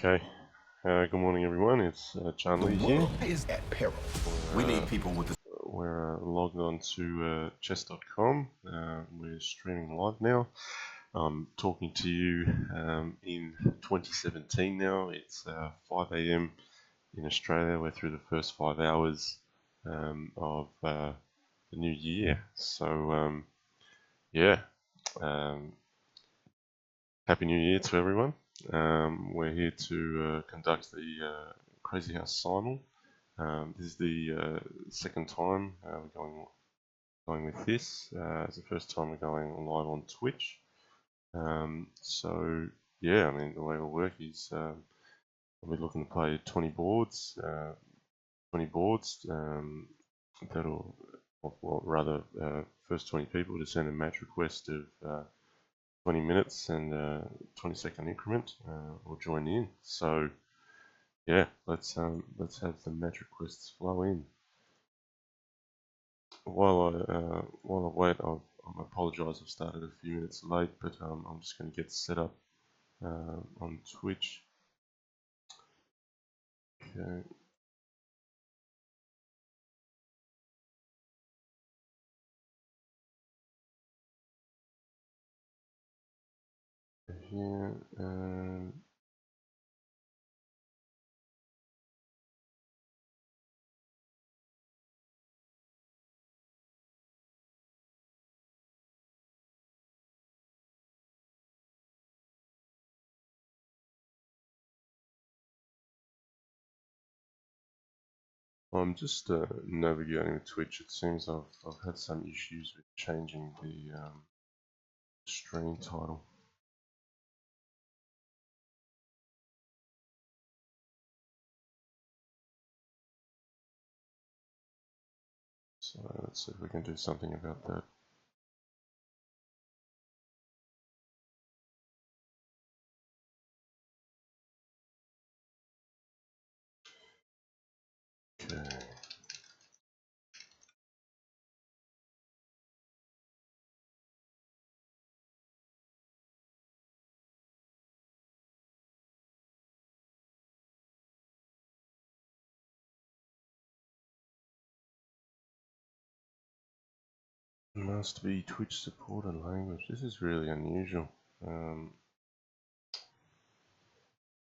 Okay. Good morning, everyone. It's JannLee here. Is at peril. We need people with the. We're logged on to chess.com. We're streaming live now. I'm talking to you in 2017 now. It's 5 a.m. in Australia. We're through the first 5 hours of the new year. So, yeah. Happy New Year to everyone. We're here to conduct the Crazyhouse simul. This is the second time we're going with this. It's the first time we're going live on Twitch. So yeah, I mean the way it'll work is we're looking to play 20 boards. 20 boards. That'll, well, rather, first 20 people to send a match request of 20 minutes and 20-second increment will join in. So yeah, let's have the match requests flow in. While I wait, I apologise. I've started a few minutes late, but I'm just going to get set up on Twitch. Okay. Here. I'm just navigating Twitch. It seems I've had some issues with changing the stream title. So let's see if we can do something about that. Okay. Must be Twitch supported language. This is really unusual.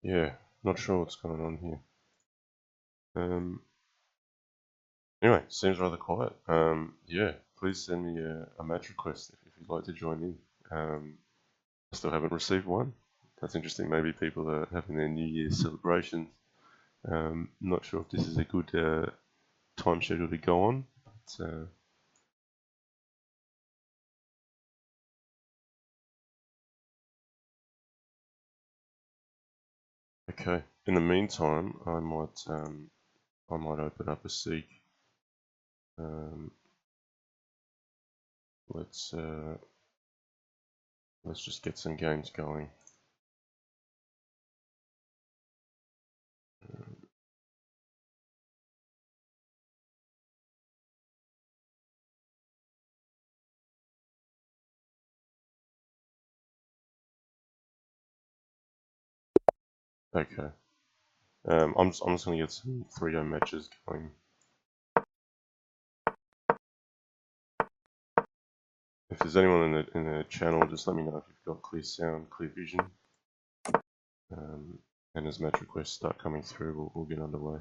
Yeah, not sure what's going on here. Anyway, seems rather quiet. Yeah, please send me a match request if you'd like to join in. I still haven't received one. That's interesting. Maybe people are having their New Year's celebrations. Not sure if this is a good time schedule to go on. But, okay. In the meantime, I might open up a seek. Let's just get some games going. Okay. I'm just gonna get some 3-0 matches going. If there's anyone in the channel, just let me know if you've got clear sound, clear vision. And as match requests start coming through, we'll get underway.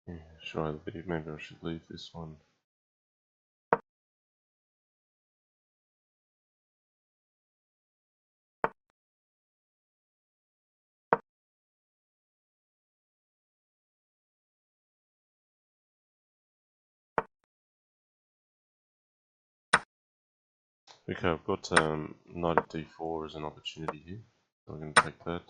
Yeah, sure, maybe I should leave this one. Okay, I've got knight of d4 as an opportunity here, so I'm going to take that.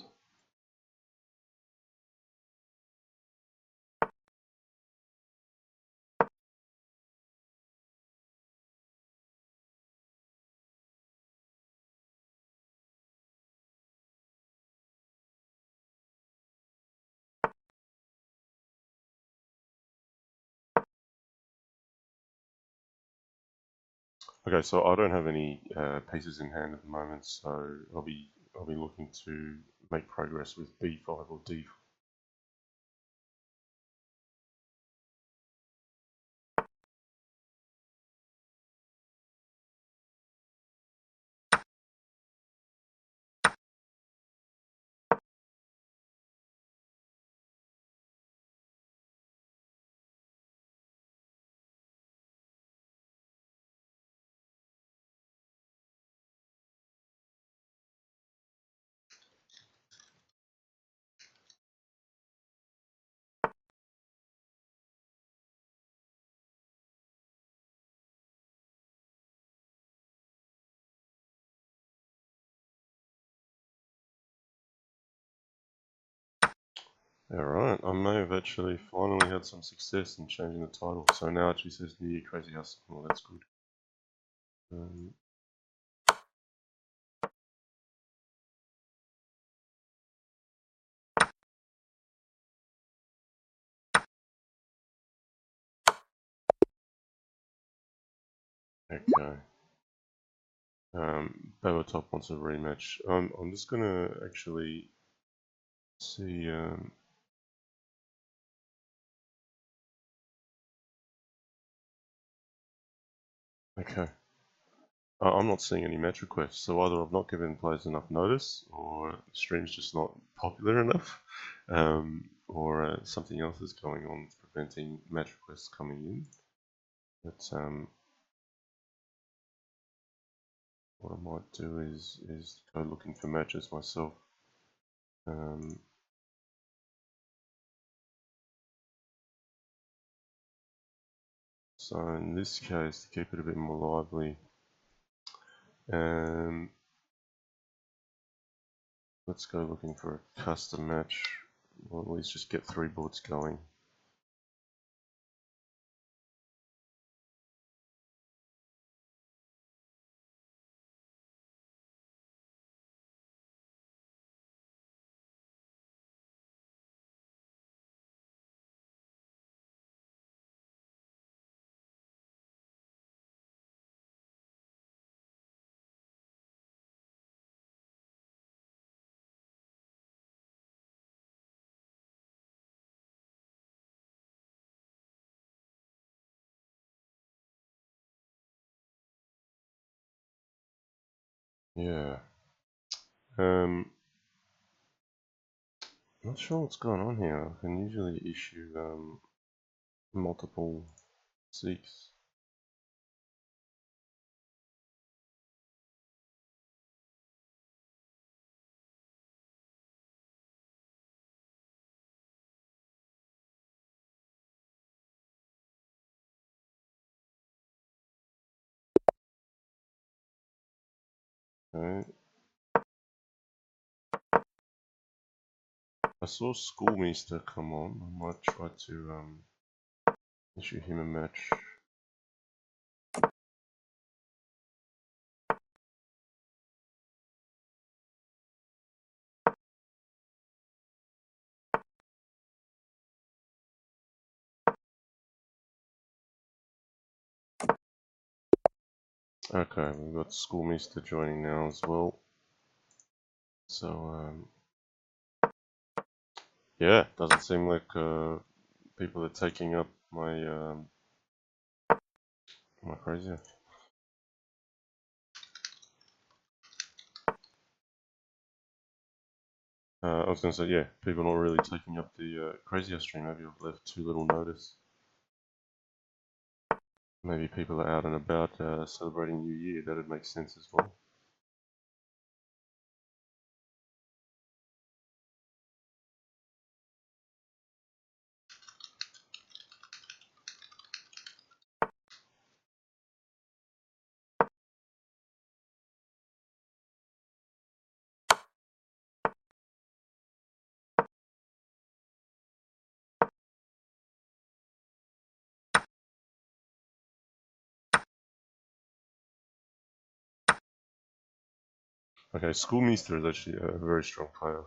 Okay, so I don't have any pieces in hand at the moment, so I'll be looking to make progress with B5 or D5. Alright, I may have actually finally had some success in changing the title. So now it actually says JannLeeCrazyhouse. Well, that's good. Okay. Top wants a rematch. I'm just gonna actually see. Okay. I'm not seeing any match requests, so either I've not given players enough notice, or the stream's just not popular enough, or something else is going on that's preventing match requests coming in. But what I might do is go looking for matches myself. So in this case, to keep it a bit more lively, let's go looking for a custom match, or at least just get 3 boards going. Yeah. Not sure what's going on here. I can usually issue multiple seeks. Okay. I saw Schoolmeester come on. I might try to issue him a match. Okay, we've got Schoolmeester joining now as well. So yeah, doesn't seem like people are taking up my my crazy. I was going to say, yeah, people not really taking up the crazier stream. Maybe I've left too little notice. Maybe people are out and about celebrating New Year. That'd make sense as well. Okay, Schoolmeester is actually a very strong player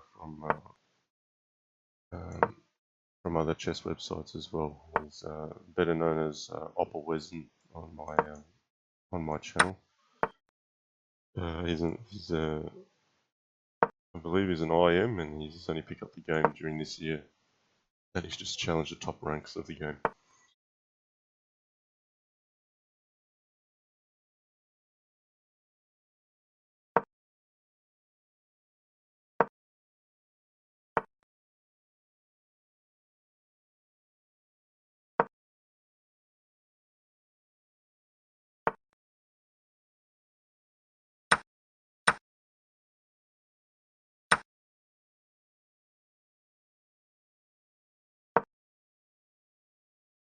from other chess websites as well. He's better known as Opper Wesn on on my channel. I believe he's an IM, and he's only picked up the game during this year, and he's just challenged the top ranks of the game.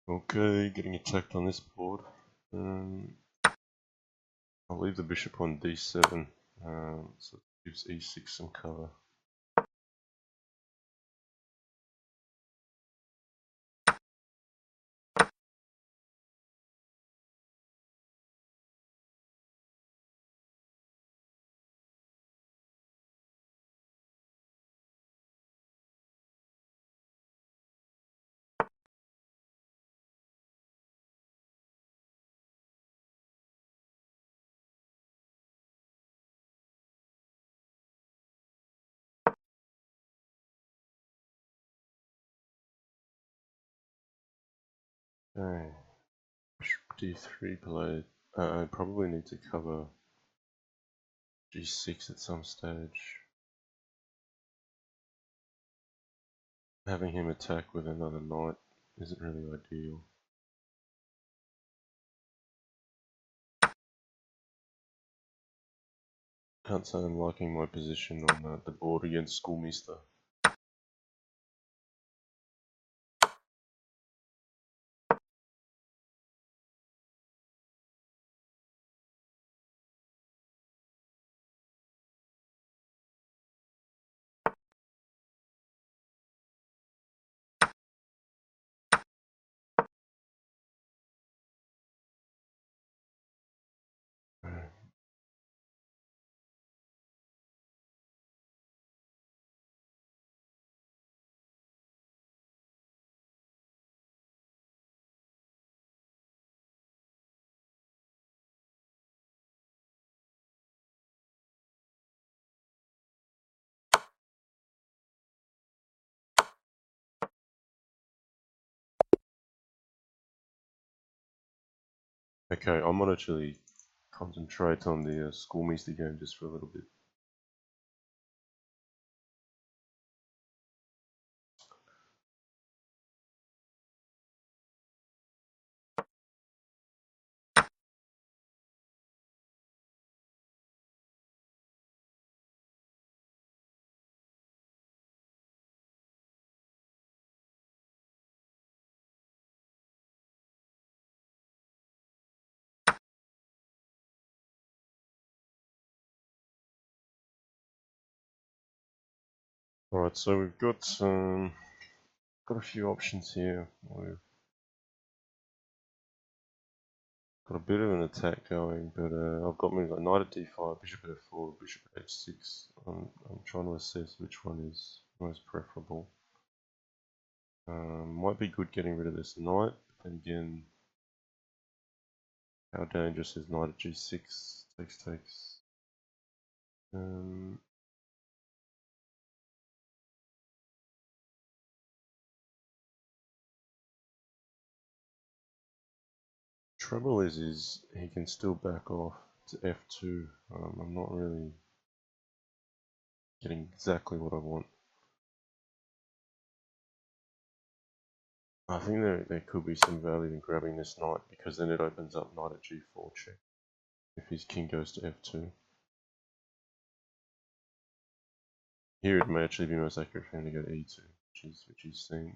Okay, getting attacked on this board. I'll leave the bishop on d7, so it gives e6 some cover. Okay, d3 played. I probably need to cover g6 at some stage. Having him attack with another knight isn't really ideal. Can't say I'm liking my position on the board against Schoolmeester. Okay, I might actually concentrate on the Schoolmeester game just for a little bit. Alright, so we've got a few options here. We've got a bit of an attack going, but I've got moves like knight at d5, bishop at f4, bishop at h6. I'm trying to assess which one is most preferable. Might be good getting rid of this knight, but then again, how dangerous is knight at g6? Takes. Trouble is he can still back off to f2. I'm not really getting exactly what I want. I think there could be some value in grabbing this knight, because then it opens up knight at g4 check if his king goes to f2. Here it may actually be most accurate for him to go to e2, which he's seen.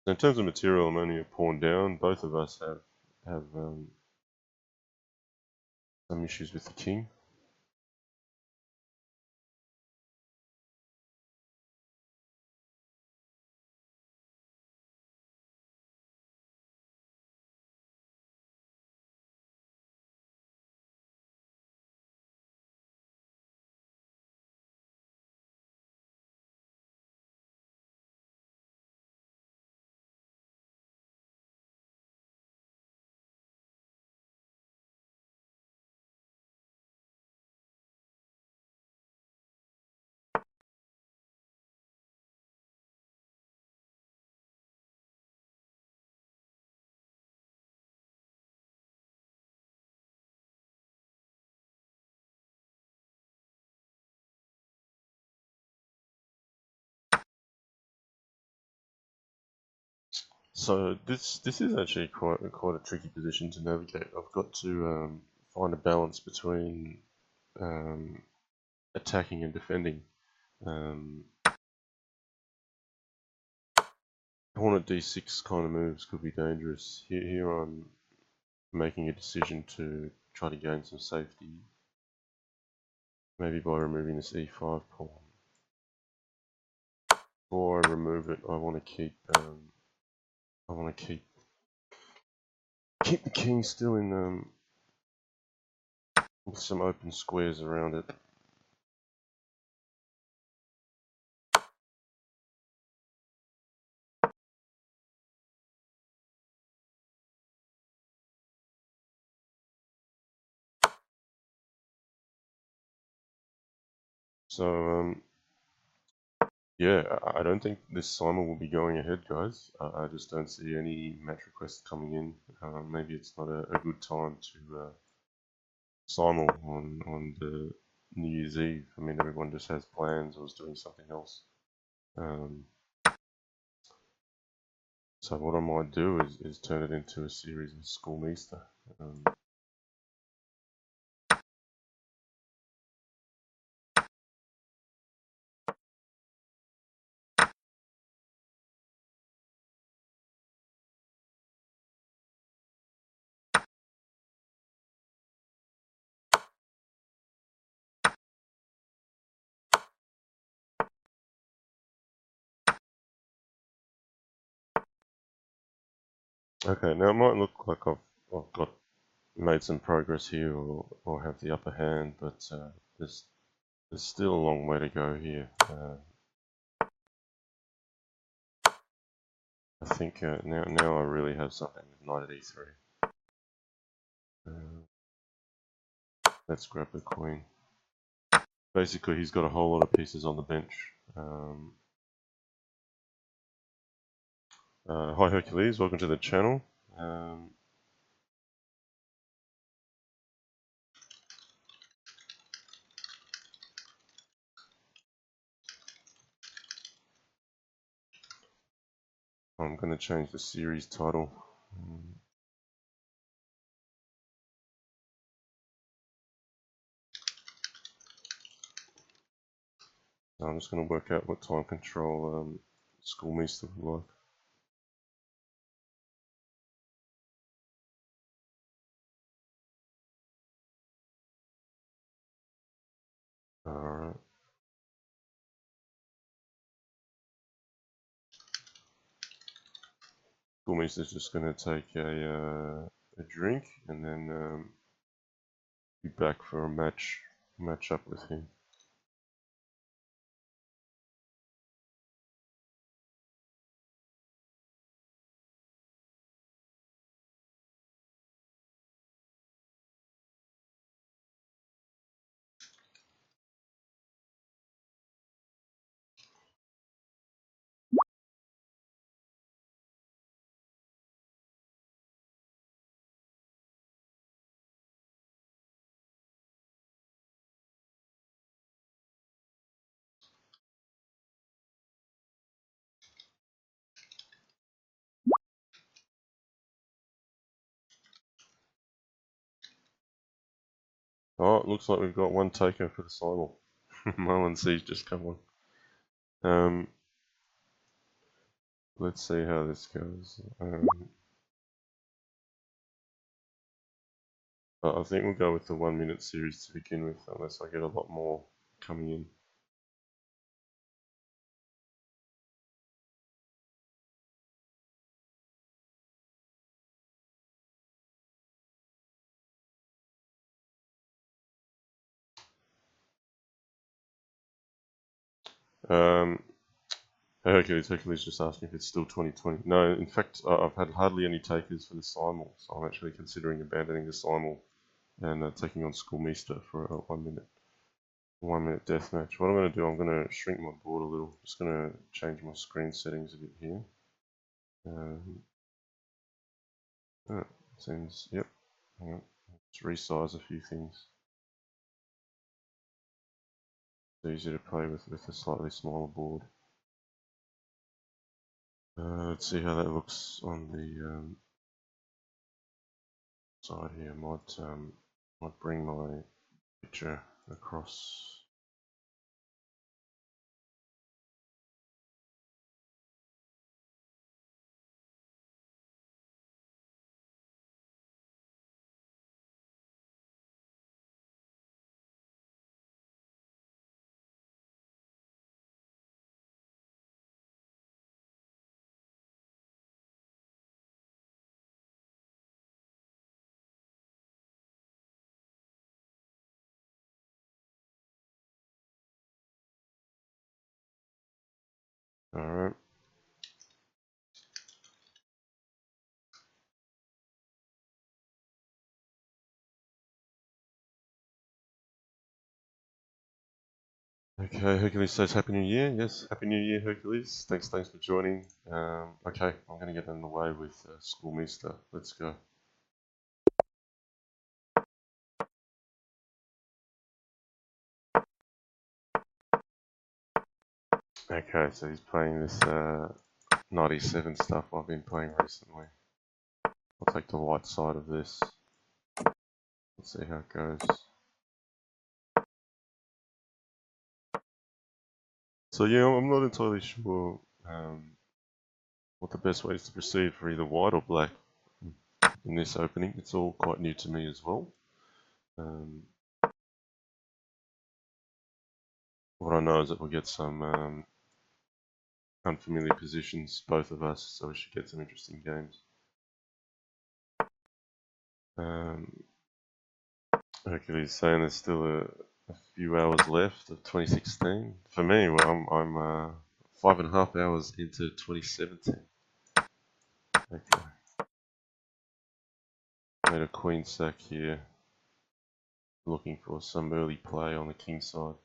So in terms of material, I'm only a pawn down. Both of us have some issues with the king. So this is actually quite a tricky position to navigate. I've got to find a balance between attacking and defending. Pawn at d6 kind of moves could be dangerous. Here I'm making a decision to try to gain some safety, maybe by removing this e5 pawn. Before I remove it, I want to keep the king still in with some open squares around it. So yeah, I don't think this simul will be going ahead, guys. I just don't see any match requests coming in. Maybe it's not a good time to simul on the New Year's Eve. I mean, everyone just has plans or is doing something else. So what I might do is turn it into a series of Schoolmeester. Okay, now it might look like I've got made some progress here or have the upper hand, but there's still a long way to go here. I think now I really have something with knight at e3. Let's grab the queen. Basically, he's got a whole lot of pieces on the bench. Hi Hercules, welcome to the channel. I'm going to change the series title. I'm just going to work out what time control Schoolmeester would like. Alright. Schoolmeester's just going to take a drink and then be back for a match up with him. Oh, it looks like we've got one taker for the simul. Marlon C's just come on. Let's see how this goes. I think we'll go with the 1 minute series to begin with, unless I get a lot more coming in. Hercules just asking if it's still 2020. No, in fact, I've had hardly any takers for the simul, so I'm actually considering abandoning the simul and taking on Schoolmeester for a 1 minute deathmatch. What I'm going to do, I'm going to shrink my board a little. Just going to change my screen settings a bit here. Seems, yep. Hang on. Let's resize a few things. It's easier to play with a slightly smaller board. Let's see how that looks on the side here. Might bring my picture across. Alright. Okay, Hercules says Happy New Year. Yes, Happy New Year, Hercules. Thanks for joining. Okay, I'm going to get underway with Schoolmeester. Let's go. Okay, so he's playing this 97 stuff I've been playing recently. I'll take the light side of this. Let's see how it goes. So yeah, I'm not entirely sure what the best way is to proceed for either white or black in this opening. It's all quite new to me as well. What I know is that we'll get some unfamiliar positions, both of us, so we should get some interesting games. Hercules saying there's still a few hours left of 2016. For me, well, I'm 5.5 hours into 2017. Okay. Made a queen sack here. Looking for some early play on the king side.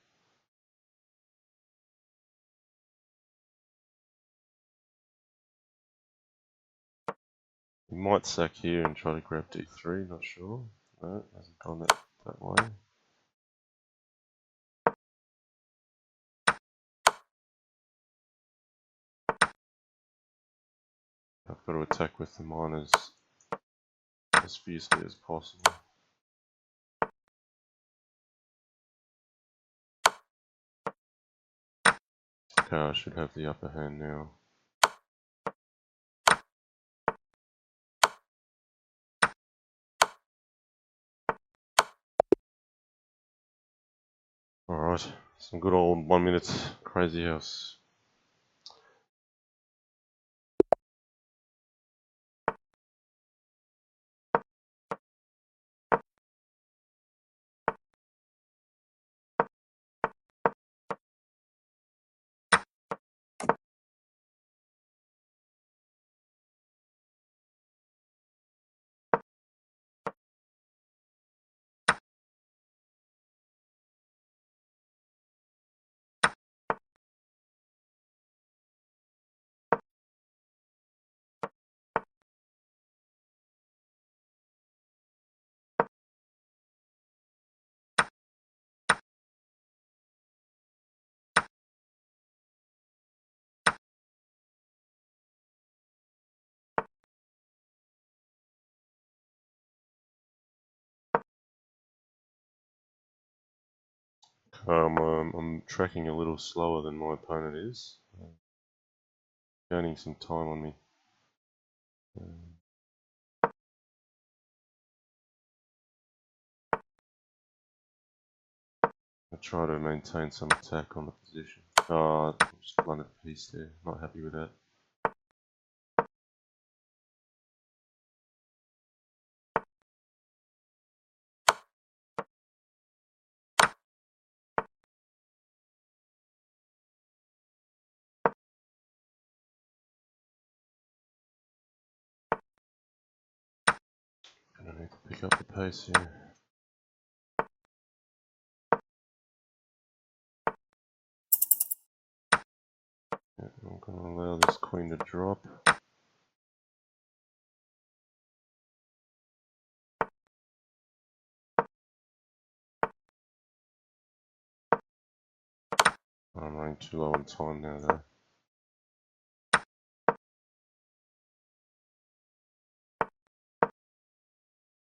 We might sack here and try to grab d3, not sure. No, hasn't gone that way. I've got to attack with the miners as fiercely as possible. Okay, I should have the upper hand now. Alright, some good old 1 minute crazy house. I'm tracking a little slower than my opponent is. Gaining some time on me. I try to maintain some attack on the position. Oh, I just blundered a piece there. Not happy with that. Gonna need to pick up the pace here. Yeah, I'm gonna allow this queen to drop. I'm running too low on time now though.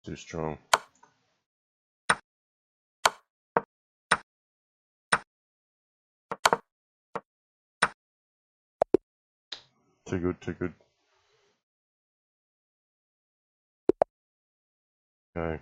Too strong. Too good, too good. Okay.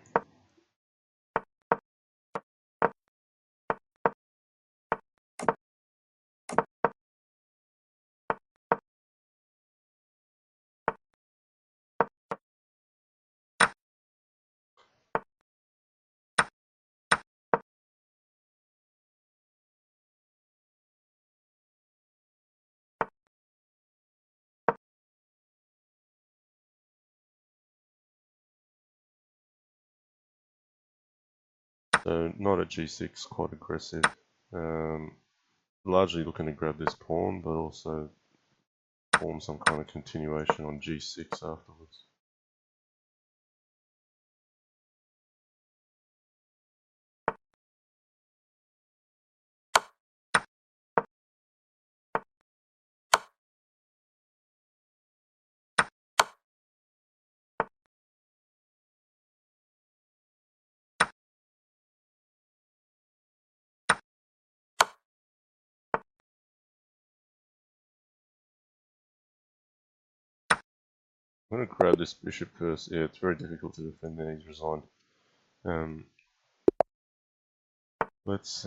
So not at g6, quite aggressive. Largely looking to grab this pawn, but also form some kind of continuation on g6 afterwards. I'm going to grab this bishop first. Yeah, it's very difficult to defend there. He's resigned. Let's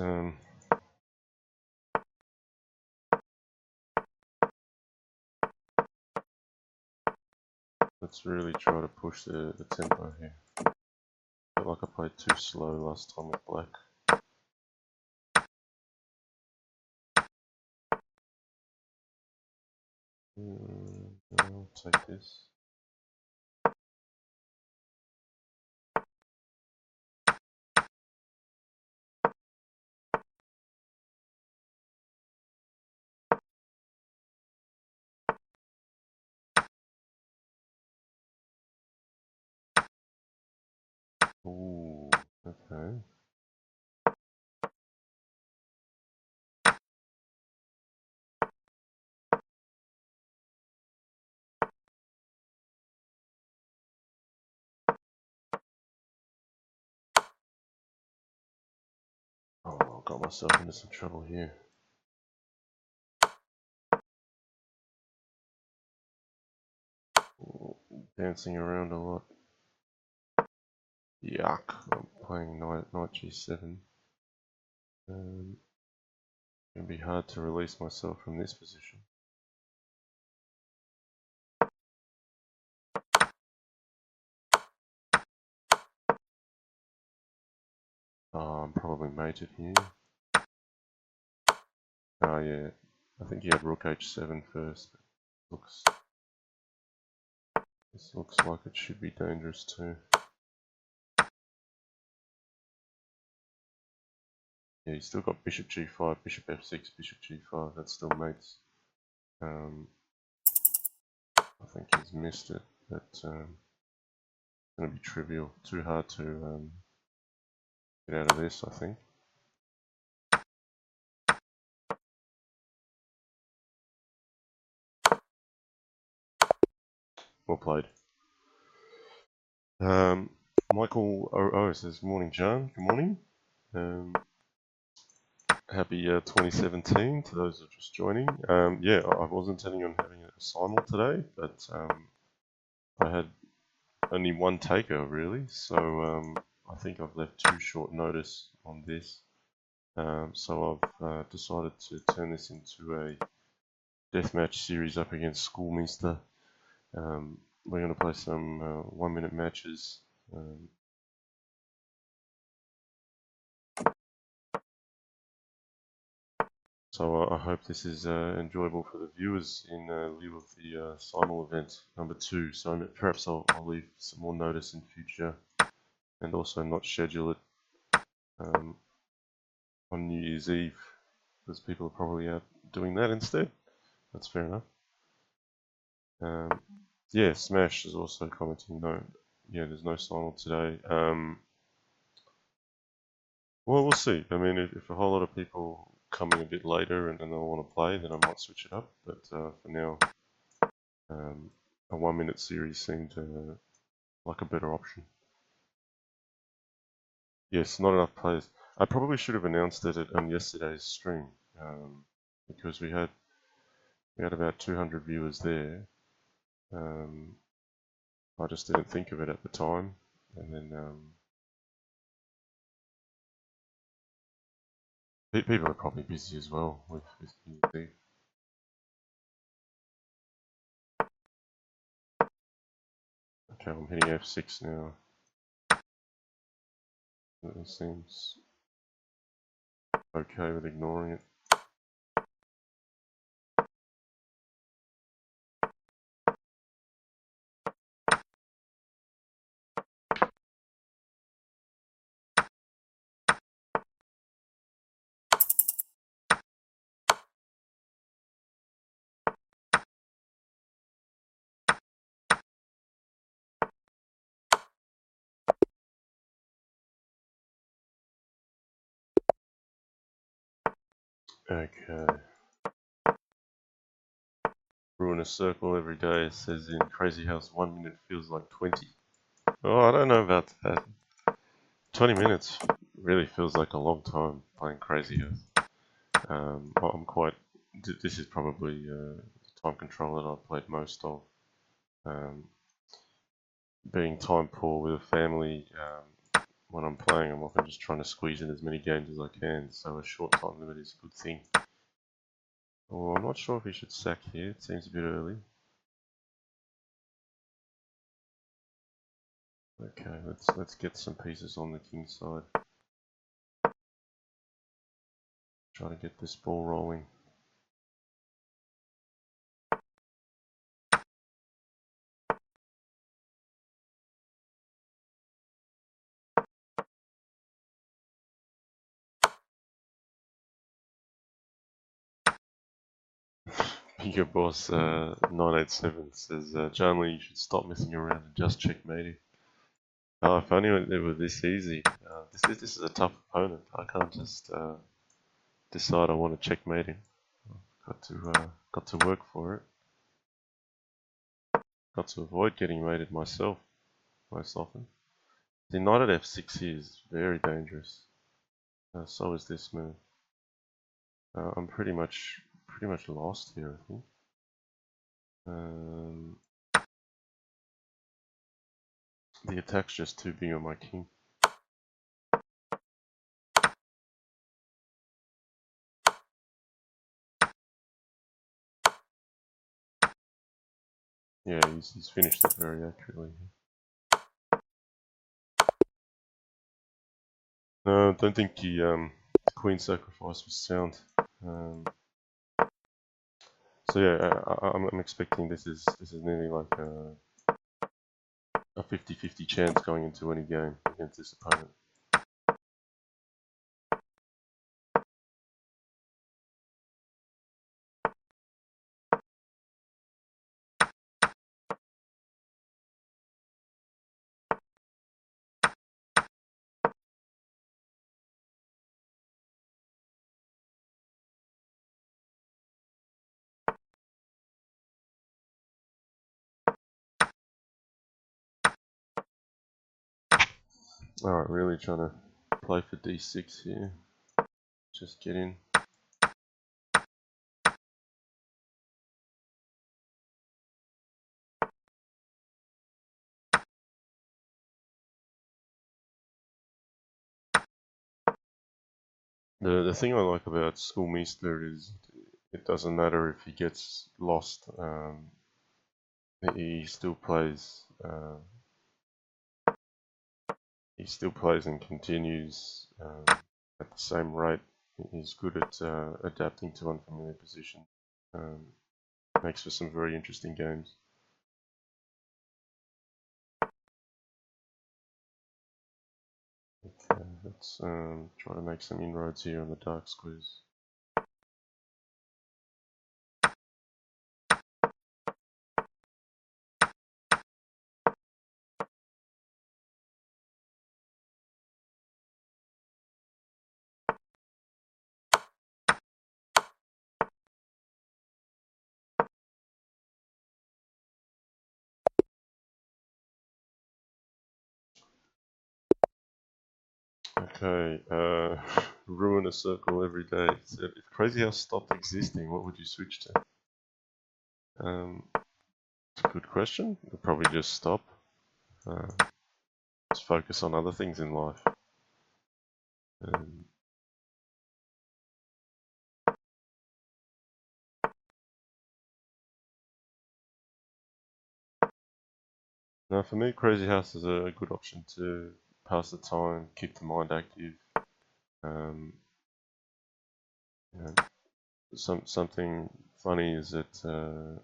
really try to push the tempo here. Felt like I played too slow last time with black. I'll take this. Ooh, okay. Oh, I got myself into some trouble here. Dancing around a lot. Yuck. I'm playing knight g7. It'd be hard to release myself from this position. Oh, I'm probably mated here. Oh yeah, I think he had rook h7 first. This looks like it should be dangerous too. Yeah, he's still got bishop g5, bishop f6, bishop g5. That's still mates. I think he's missed it, but it's going to be trivial. Too hard to get out of this, I think. Well played. Michael OO says, "Morning, John. Good morning. Happy 2017 to those who are just joining. Yeah, I was intending on having a simul today, but I had only one taker really, so I think I've left too short notice on this. So I've decided to turn this into a deathmatch series up against Schoolmeester. We're going to play some 1-minute matches. So I hope this is enjoyable for the viewers in lieu of the simul event number 2. So perhaps I'll leave some more notice in future, and also not schedule it on New Year's Eve, because people are probably out doing that instead. That's fair enough. Yeah, Smash is also commenting, no, yeah, there's no simul today. Well, we'll see. I mean, if a whole lot of people come in a bit later and they'll want to play, then I might switch it up. But for now, a 1-minute series seemed like a better option. Yes, not enough players. I probably should have announced it on yesterday's stream, because we had about 200 viewers there. I just didn't think of it at the time, and then people are probably busy as well with New Year's Eve. Okay, I'm hitting F6 now. It seems okay with ignoring it. Okay. Ruin a circle every day, it says in Crazy House, 1 minute feels like 20. Oh, I don't know about that. 20 minutes really feels like a long time playing Crazy House. I'm quite... This is probably the time control that I've played most of. Being time poor with a family, when I'm playing, I'm often just trying to squeeze in as many games as I can, so a short time limit is a good thing. Oh, I'm not sure if he should sack here, it seems a bit early. Okay, let's get some pieces on the king side. Try to get this ball rolling. Bigger Boss 987 says, JannLee, you should stop messing around and just checkmate him. Oh, if only it were this easy. This is a tough opponent. I can't just decide I want to checkmate him. Got to work for it. Got to avoid getting mated myself most often. The knight at f6 here is very dangerous. So is this move. I'm pretty much lost here, I think. The attack's just too big on my king. Yeah, he's finished it very accurately. No, I don't think the queen sacrifice was sound. So yeah, I'm expecting this is nearly like a 50-50 chance going into any game against this opponent. Alright, really trying to play for d6 here. Just get in. The thing I like about Schoolmeester is it doesn't matter if he gets lost. He still plays. He still plays and continues at the same rate. He's good at adapting to unfamiliar positions. Makes for some very interesting games. Okay, let's try to make some inroads here on the dark squares. Okay, ruin a circle every day. So if Crazyhouse stopped existing, what would you switch to? It's a good question. We'll probably just stop. Just focus on other things in life. Now, for me, Crazyhouse is a good option to pass the time, keep the mind active. You know, something funny is that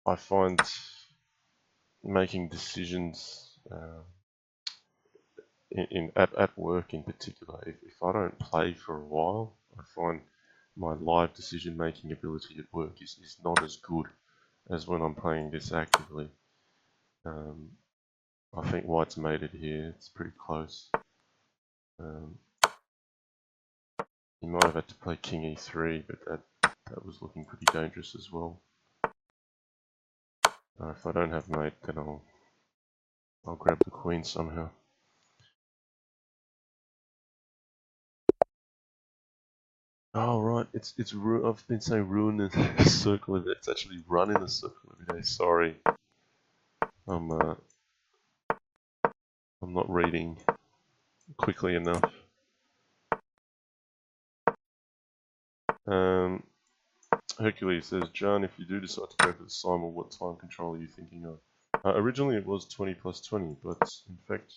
I find making decisions at work in particular, if I don't play for a while, I find my live decision-making ability at work is not as good as when I'm playing this actively. I think White's made it here. It's pretty close. He might have had to play King E3, but that was looking pretty dangerous as well. If I don't have mate, then I'll grab the queen somehow. Oh right, I've been saying ruin a circle every day. It's actually run in a circle every day. Sorry, I'm not reading quickly enough. Hercules says, John, if you do decide to go for the simul, what time control are you thinking of? Originally it was 20 plus 20, but in fact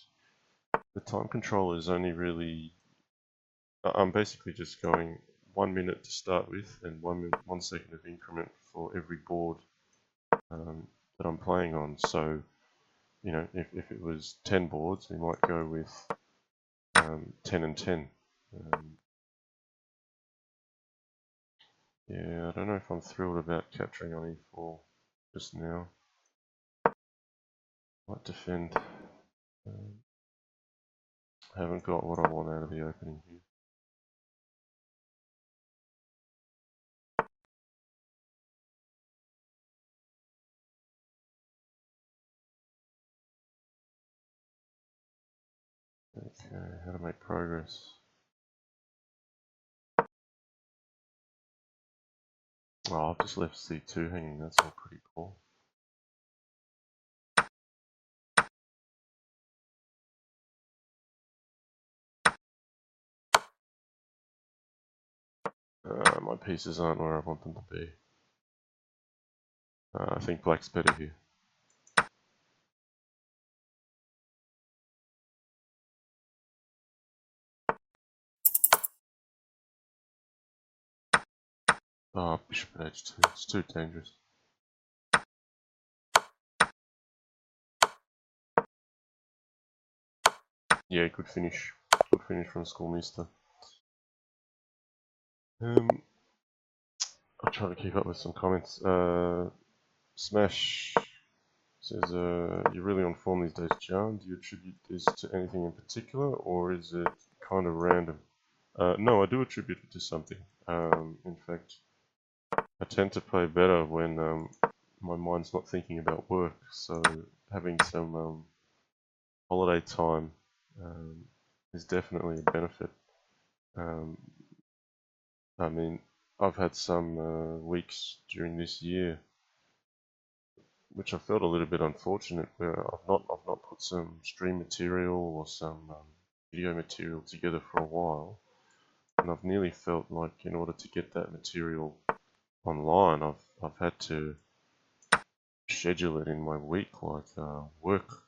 the time control is only really... I'm basically just going 1 minute to start with and 1 second of increment for every board that I'm playing on. So, you know, if it was 10 boards, we might go with 10 and 10. Yeah, I don't know if I'm thrilled about capturing on E4 just now. Might defend. I haven't got what I want out of the opening here. Okay, how to make progress. Oh, I've just left C2 hanging, that's all pretty poor. My pieces aren't where I want them to be. I think black's better here. Oh, bishop at h2, it's too dangerous. Yeah, good finish. Good finish from Schoolmeester. I'll try to keep up with some comments. Smash says, you're really on form these days, John. Do you attribute this to anything in particular, or is it kind of random? No, I do attribute it to something. In fact, I tend to play better when my mind's not thinking about work, so having some holiday time is definitely a benefit. I mean, I've had some weeks during this year which I felt a little bit unfortunate, where I've not put some stream material or some video material together for a while, and I've nearly felt like in order to get that material online, I've had to schedule it in my week, like work.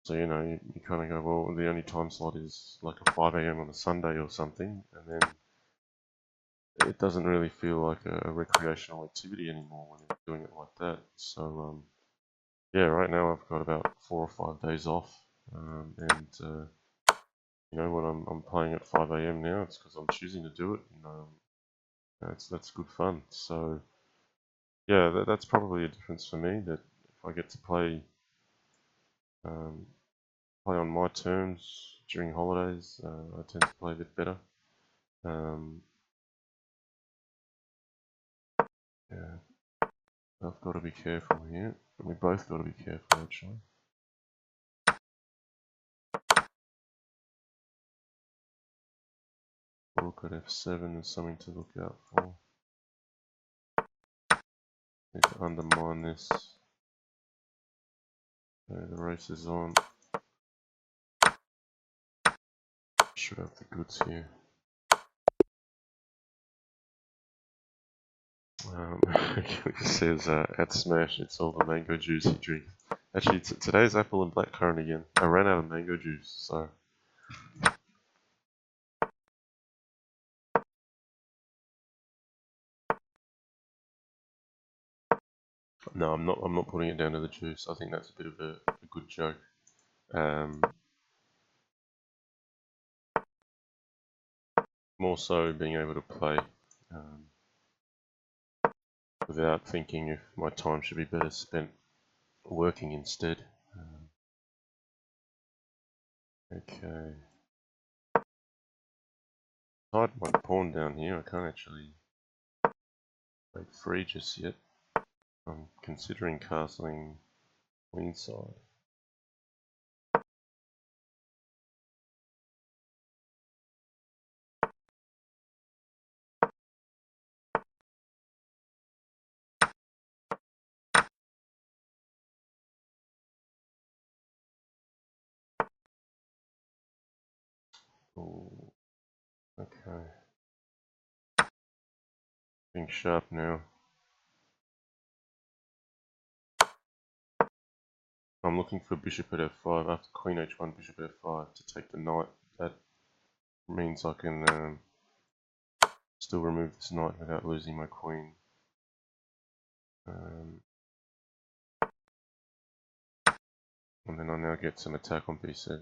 So you know, you kind of go, well, the only time slot is like a 5 AM on a Sunday or something, and then it doesn't really feel like a recreational activity anymore when you're doing it like that. So yeah, right now I've got about 4 or 5 days off, and you know, when I'm playing at 5 AM now, it's because I'm choosing to do it, and that's good fun. So yeah, that's probably a difference for me, that if I get to play on my terms during holidays, I tend to play a bit better. Yeah, I've got to be careful here. We both got to be careful, actually. rook at f7 is something to look out for. Need to undermine this. Okay, the race is on. Should have the goods here. It says at Smash, it's all the mango juice he drinks. Actually, today's apple and blackcurrant again. I ran out of mango juice, so. No, I'm not putting it down to the juice. I think that's a bit of a good joke. More so being able to play without thinking if my time should be better spent working instead. Okay. Hide my pawn down here. I can't actually break free just yet. I'm considering castling queenside. Ooh, okay. Being sharp now. I'm looking for bishop at f5 after queen h1, bishop at f5 to take the knight. That means I can still remove this knight without losing my queen. And then I now get some attack on b7.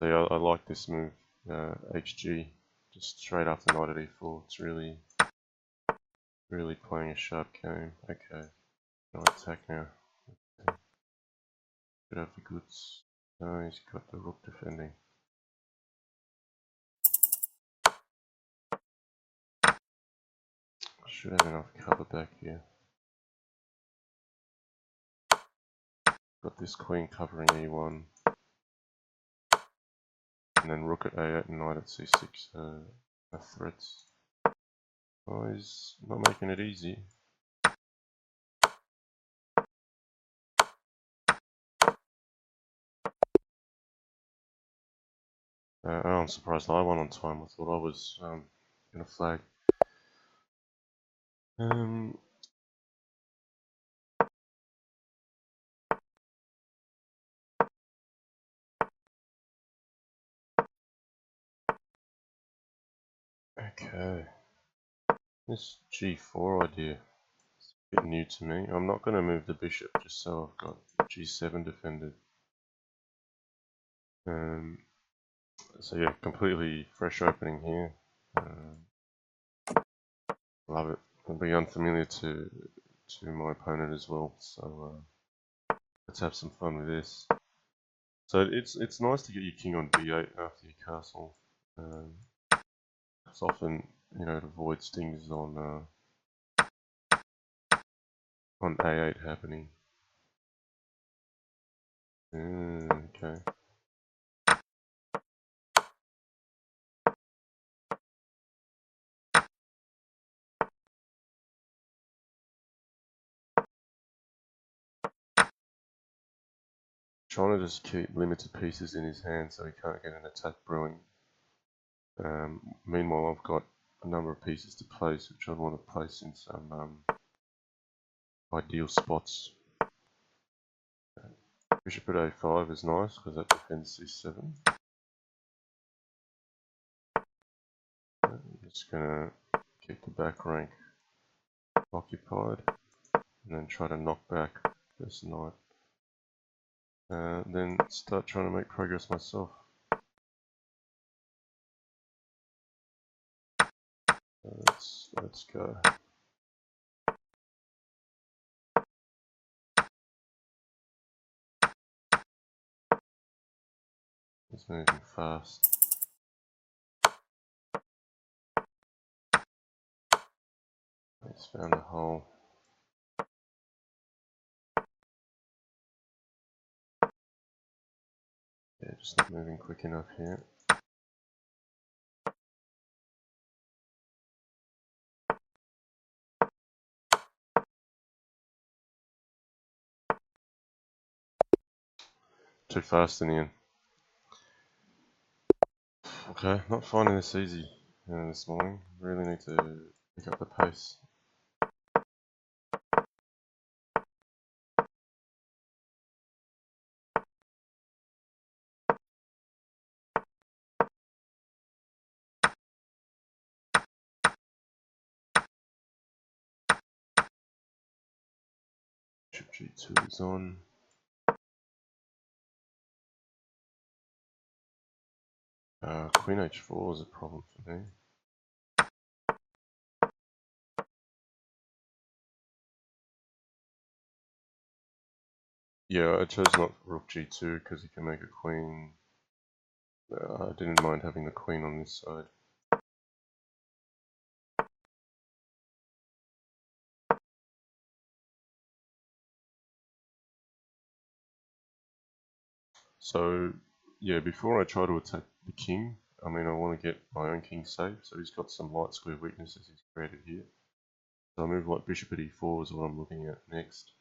So I like this move, hg, just straight after knight at e4. It's really playing a sharp game. Okay, no attack now. Okay. Should have the goods. No, he's got the rook defending. Should have enough cover back here. Got this queen covering e1. And then rook at a8 and knight at c6 are threats. Oh, he's not making it easy. I'm surprised I won on time. I thought I was going to flag. Okay. This g4 idea is a bit new to me. I'm not going to move the bishop just so I've got g7 defended. So yeah, completely fresh opening here. Love it. It'll be unfamiliar to my opponent as well. So let's have some fun with this. So it's nice to get your king on b8 after your castle. It's often, you know, it avoids things on a8 happening. Okay. Trying to just keep limited pieces in his hand so he can't get an attack brewing. Meanwhile, I've got a number of pieces to place which I want to place in some ideal spots. Bishop at a5 is nice because that defends c7. I'm just going to keep the back rank occupied and then try to knock back this knight. Then start trying to make progress myself. Let's go. He's moving fast. He's found a hole. Yeah, just not moving quick enough here. too fast in the end. Okay, not finding this easy this morning. Really need to pick up the pace. Bishop G2 is on. Queen H4 is a problem for me. Yeah, I chose not Rook G2 because he can make a queen. I didn't mind having the queen on this side. So, yeah, before I try to attack the king, I want to get my own king safe, so he's got some light square weaknesses he's created here. So I move like bishop at e4 is what I'm looking at next.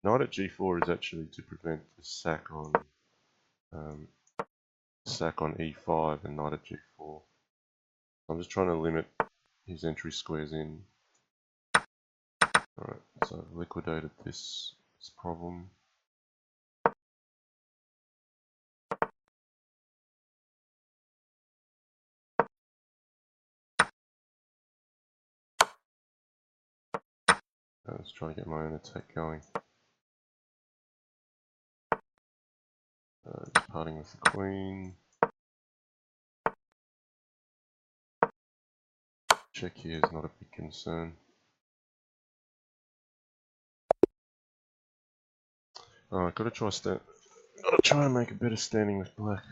Knight at g4 is actually to prevent the sack on e5 and knight at g4. I'm just trying to limit his entry squares in. Alright, so I've liquidated this problem. Let's try to get my own attack going. Just parting with the queen. Check here is not a big concern. Gotta try and make a better standing with black.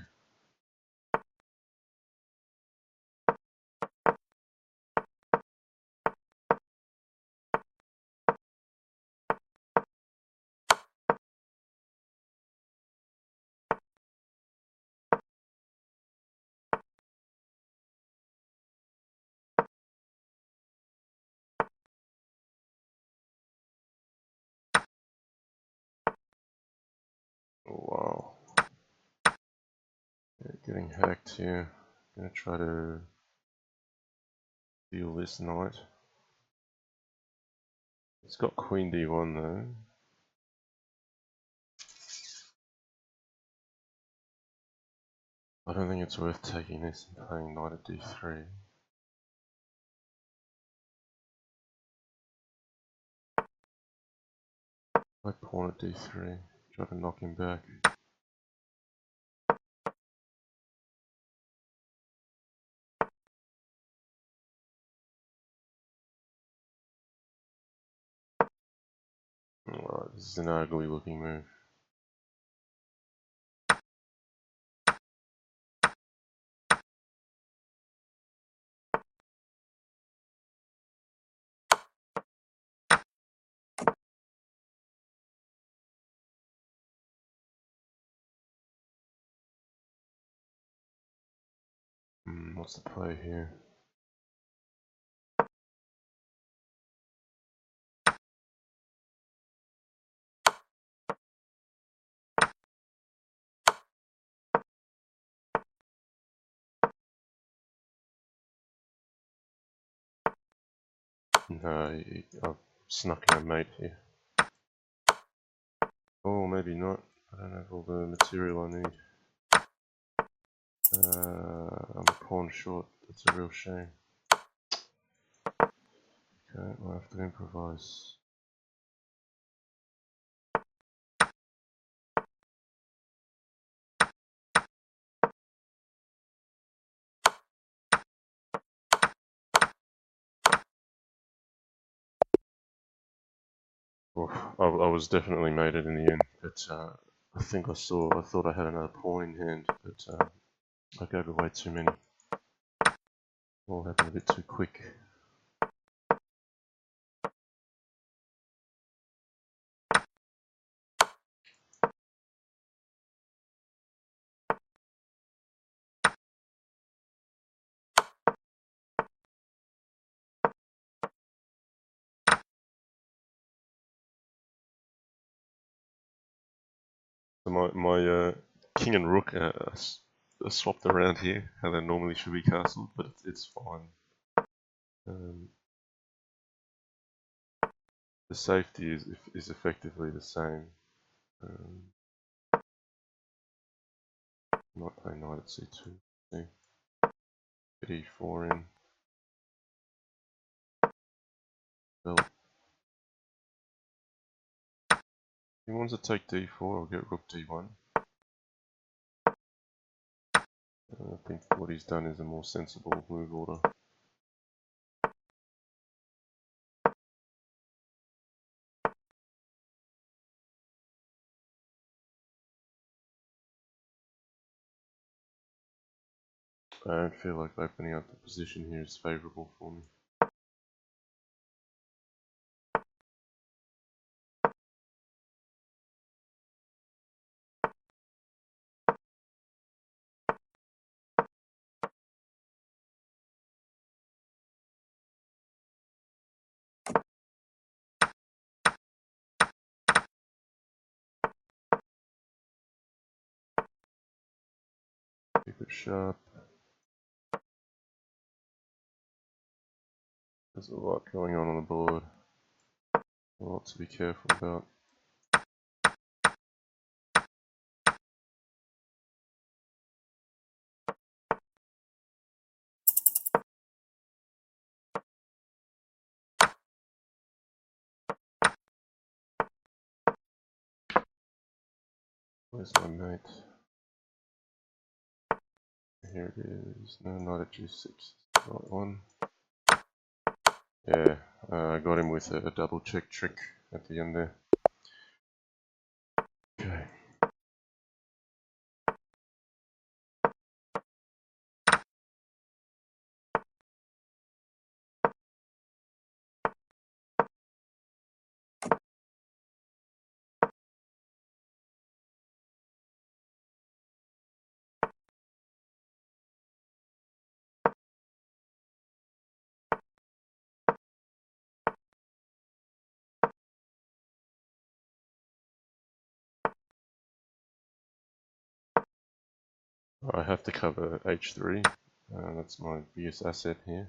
Oh, wow. Yeah, getting hacked here. Gonna try to deal this knight. It's got queen d1 though. I don't think it's worth taking this and playing knight at d3. I pawn at d3, try to knock him back. Alright, this is an ugly looking move. What's the play here? No, I've snuck in a mate here. Oh, maybe not. I don't have all the material I need. I'm a pawn short. That's a real shame. Okay, I'll have to improvise. Well, I was definitely mated in the end, but I thought I had another pawn in hand, but I gave away too many. All happened a bit too quick. So my king and rook are swapped around here, how they normally should be castled, but it's fine. The safety is effectively the same. Might play knight at c2. See. Get e4 in. Well, he wants to take d4, I'll get rook d1. I think what he's done is a more sensible move order. I don't feel like opening up the position here is favourable for me. Keep it sharp. There's a lot going on the board. A lot to be careful about. Where's my mate? Here it is. No, not at g6. Right one. Yeah, I got him with a double check trick at the end there. Okay. I have to cover h3. That's my biggest asset here.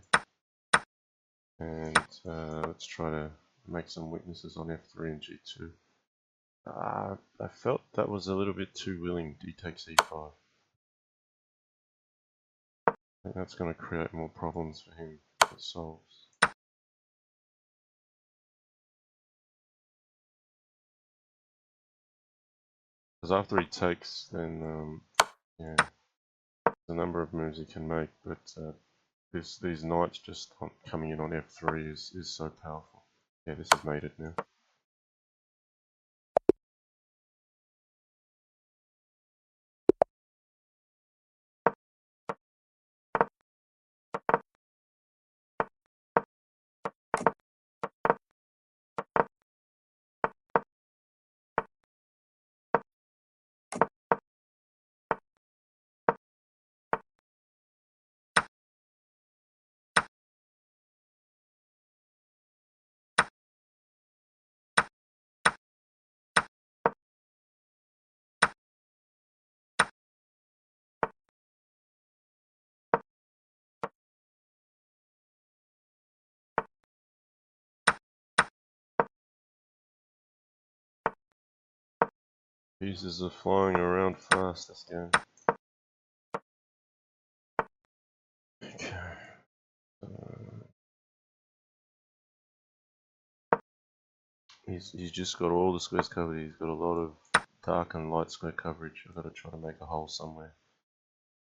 And let's try to make some weaknesses on f3 and g2. I felt that was a little bit too willing. D takes e5. I think that's going to create more problems for him if it solves. Because after he takes, then yeah, the number of moves he can make, but these knights just coming in on f3 is so powerful. Yeah, this has made it now. Pieces are flying around fast this game. Okay. He's just got all the squares covered. He's got a lot of dark and light square coverage. I've got to try to make a hole somewhere.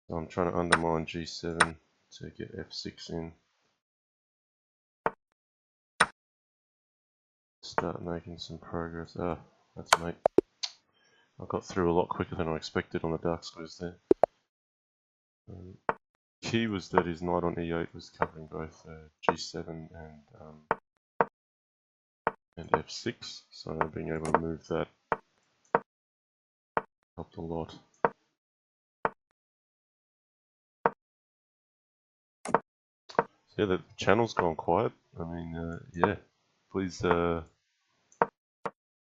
So I'm trying to undermine g7 to get f6 in. Start making some progress. Ah, that's mate. I got through a lot quicker than I expected on the dark squares there. Key was that his knight on e8 was covering both g7 and f6, so being able to move that helped a lot. So yeah, the channel's gone quiet. I mean, yeah, please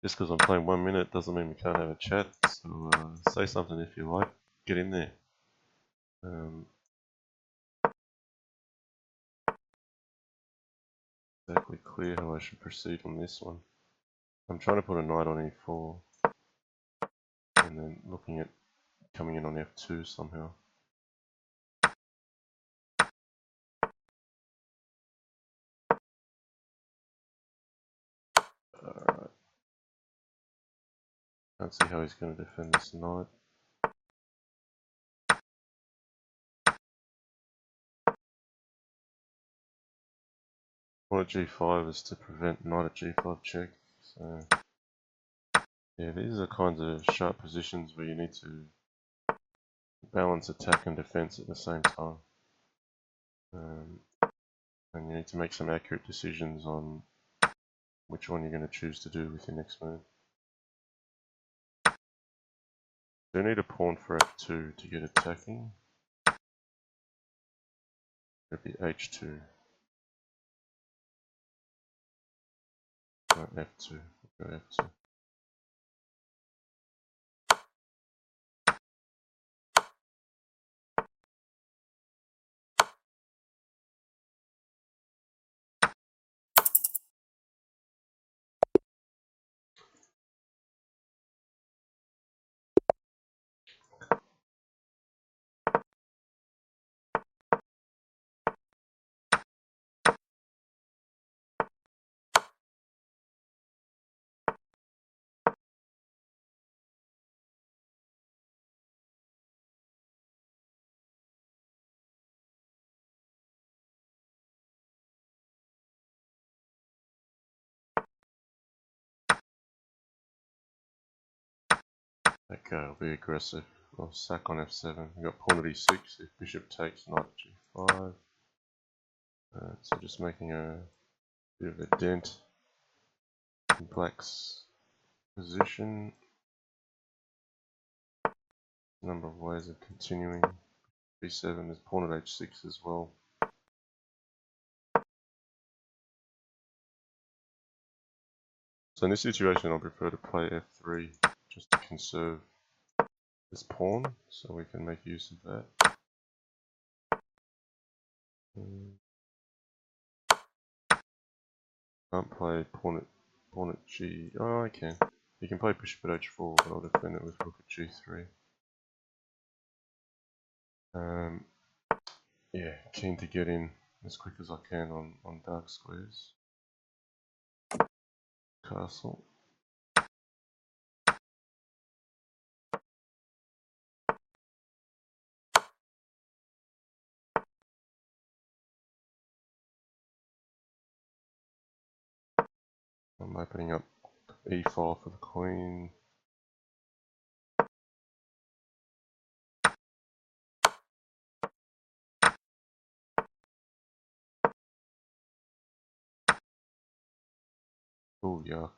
Just because I'm playing 1 minute doesn't mean we can't have a chat, so say something if you like. Get in there. Exactly clear how I should proceed on this one. I'm trying to put a knight on e4, and then looking at coming in on f2 somehow. Alright. Can't see how he's going to defend this knight. Pawn at g5 is to prevent knight at g5 check. So yeah, these are kinds of sharp positions where you need to balance attack and defense at the same time. And you need to make some accurate decisions on which one you're going to choose to do with your next move. You need a pawn for f2 to get attacking. It'd be h2. No, f2. Go f2. Okay, I'll be aggressive. I'll sack on f7. We've got pawn at e6. If bishop takes, knight at g5. So just making a bit of a dent in black's position. A number of ways of continuing. b7, there's pawn at h6 as well. So in this situation, I prefer to play f3 just to conserve this pawn, so we can make use of that. Can't play pawn at g. Oh, I can. You can play bishop at h4, but I'll defend it with rook at g3. Yeah, keen to get in as quick as I can on dark squares. Castle. I'm opening up e file for the queen. Oh, yuck.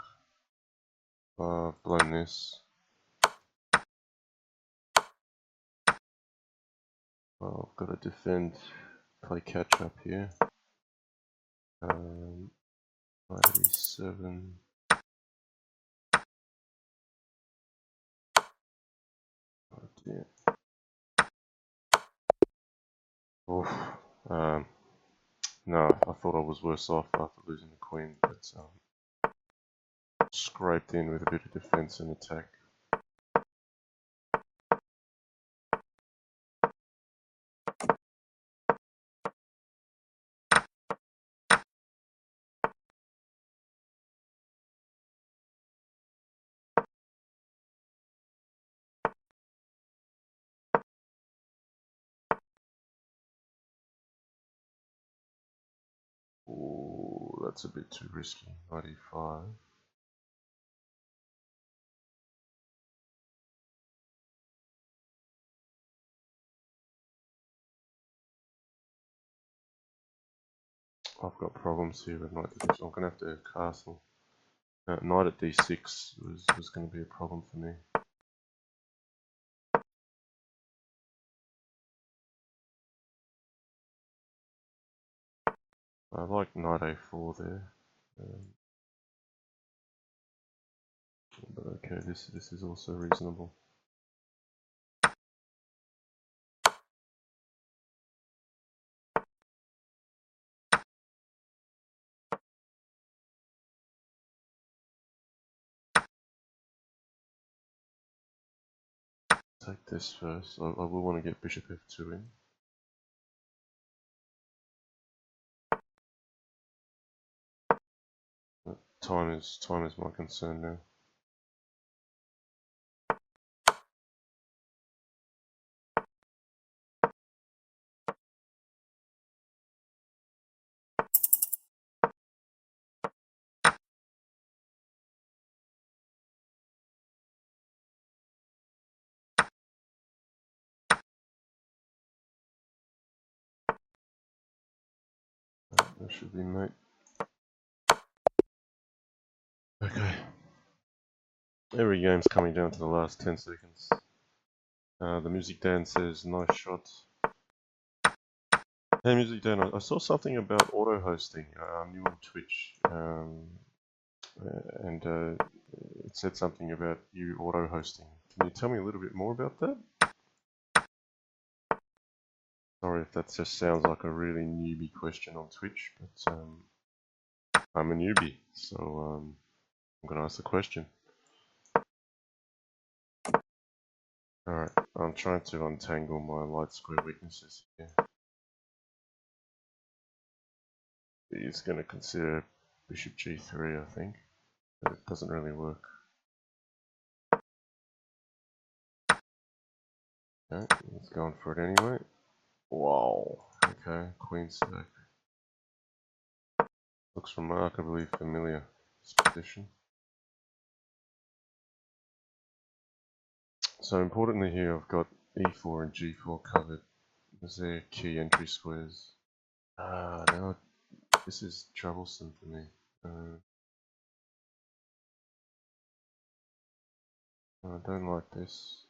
I've blown this. Well, I've got to defend, play catch up here. Knight e7. Oh dear. Oof. No, I thought I was worse off after losing the queen, but scraped in with a bit of defense and attack. Ooh, that's a bit too risky. Knight e5. I've got problems here with knight d6. I'm going to have to have castle. Knight at d6 was going to be a problem for me. I like knight a4 there. But okay, this is also reasonable. Take this first. I will want to get bishop f2 in. But time is my concern now. That should be mate. Okay. Every game's coming down to the last 10 seconds. The Music Dan says, nice shot. Hey Music Dan, I saw something about auto hosting. I'm new on Twitch. And it said something about you auto hosting. Can you tell me a little bit more about that? Sorry if that just sounds like a really newbie question on Twitch, but I'm a newbie, so I'm going to ask the question. Alright, I'm trying to untangle my light square weaknesses here. He's going to consider bishop g3, I think, but it doesn't really work. Okay, he's going for it anyway. Wow, okay, queen stack. Looks remarkably familiar, this position. So importantly here, I've got e4 and g4 covered. Those are key entry squares. Now this is troublesome for me. I don't like this.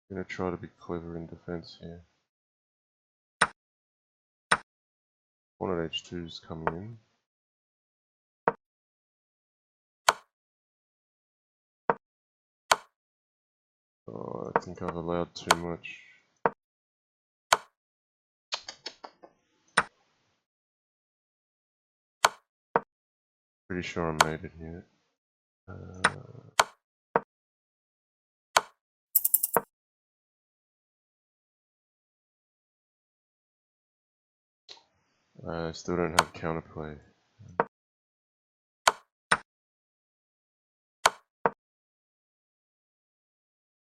I'm going to try to be clever in defense here. Pawn at h2 is coming in. Oh, I think I've allowed too much. Pretty sure I made it here. I still don't have counterplay.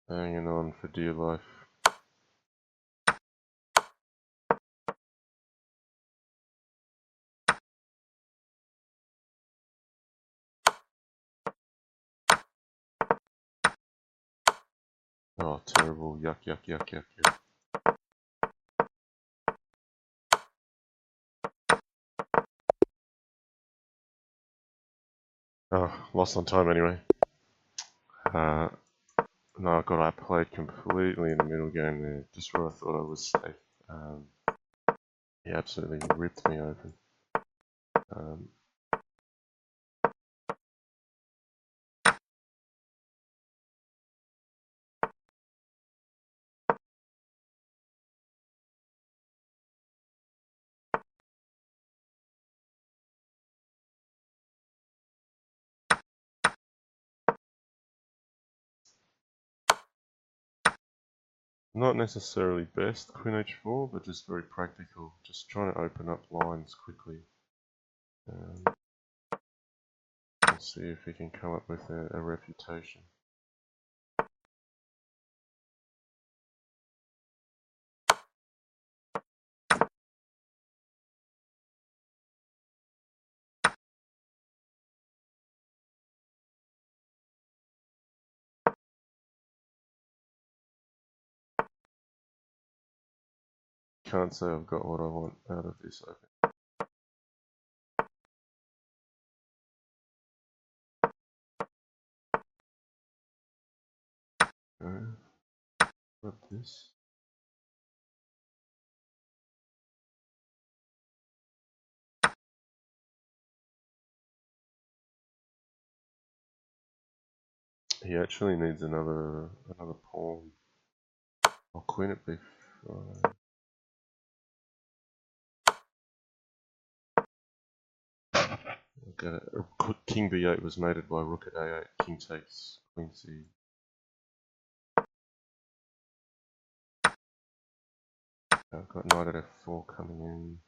Hanging on for dear life. Oh, terrible. Yuck, yuck, yuck, yuck, yuck. Oh, lost on time anyway. No, God, I played completely in the middle game there, just where I thought I was safe. He absolutely ripped me open. Not necessarily best, Queen h4, but just very practical. Just trying to open up lines quickly. Let's see if we can come up with a refutation. Can't say I've got what I want out of this open. Got this. He actually needs another pawn. I'll queen at b5. Okay, king b8 was mated by rook at a8. King takes queen c. I've got knight at f4 coming in.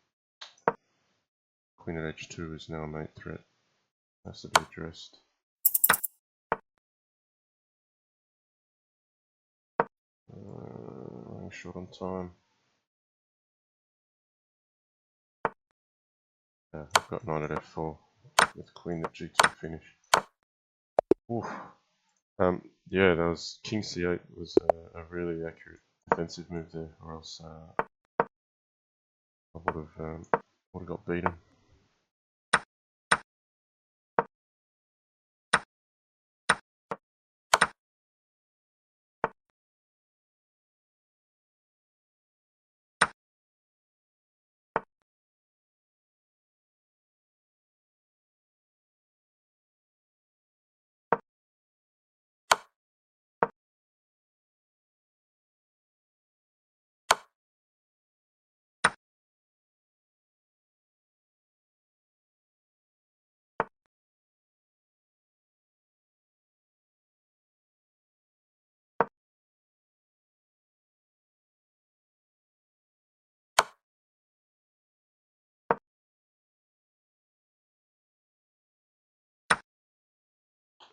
Queen at h2 is now a mate threat. Has to be addressed. Running short on time. Yeah, I've got knight at f4 with queen at g2 finish. Oof. Yeah, that was king c8 was a really accurate defensive move there, or else I would have got beaten.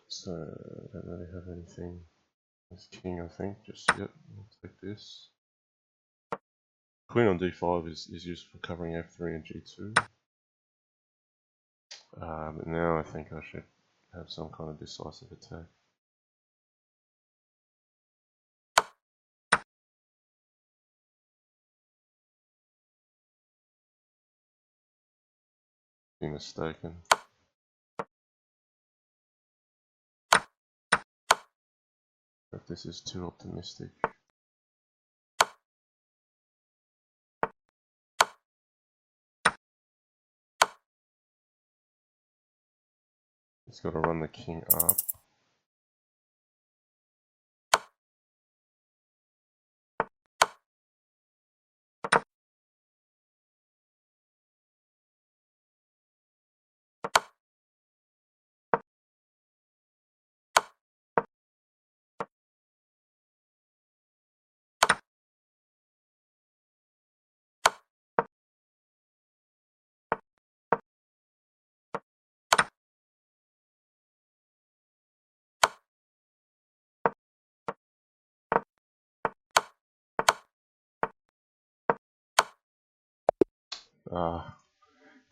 So I don't really have anything. This king, I think, just yet. I'll take this. Queen on d5 is used for covering f3 and g2. But now I think I should have some kind of decisive attack. Be mistaken. If this is too optimistic. He's got to run the king up.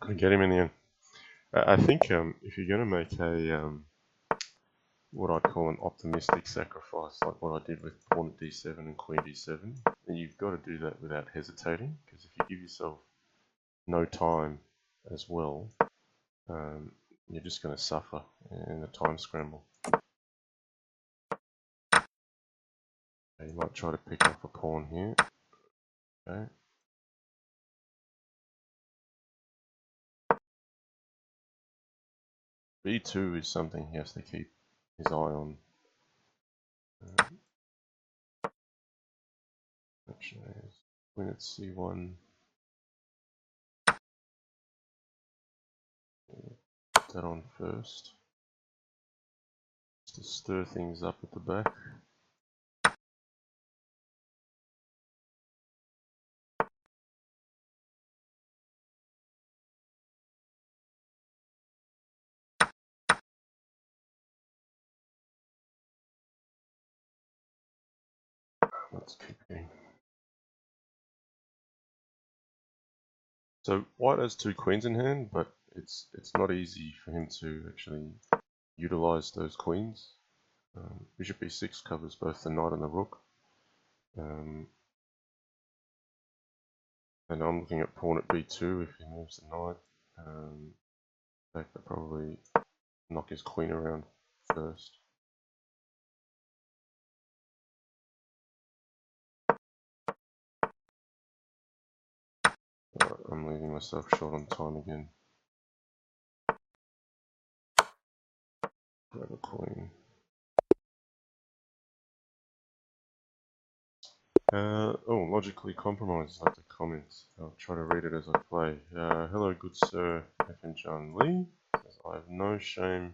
Couldn't get him in the end. I think if you're going to make a what I'd call an optimistic sacrifice, like what I did with pawn at d7 and queen d7, then you've got to do that without hesitating, because if you give yourself no time as well, you're just going to suffer in the time scramble. Okay, you might try to pick off a pawn here. Okay. b2 is something he has to keep his eye on. Actually, queen at c1. Put that on first, just to stir things up at the back. Let's keep going. So white has two queens in hand, but it's not easy for him to actually utilize those queens. Bishop e6 covers both the knight and the rook. And I'm looking at pawn at b2 if he moves the knight. In fact, I'll probably knock his queen around first. I'm leaving myself short on time again. Grab a queen. Oh, logically compromised, like the comments. I'll try to read it as I play. Hello, good sir, F and John Lee. Says, I have no shame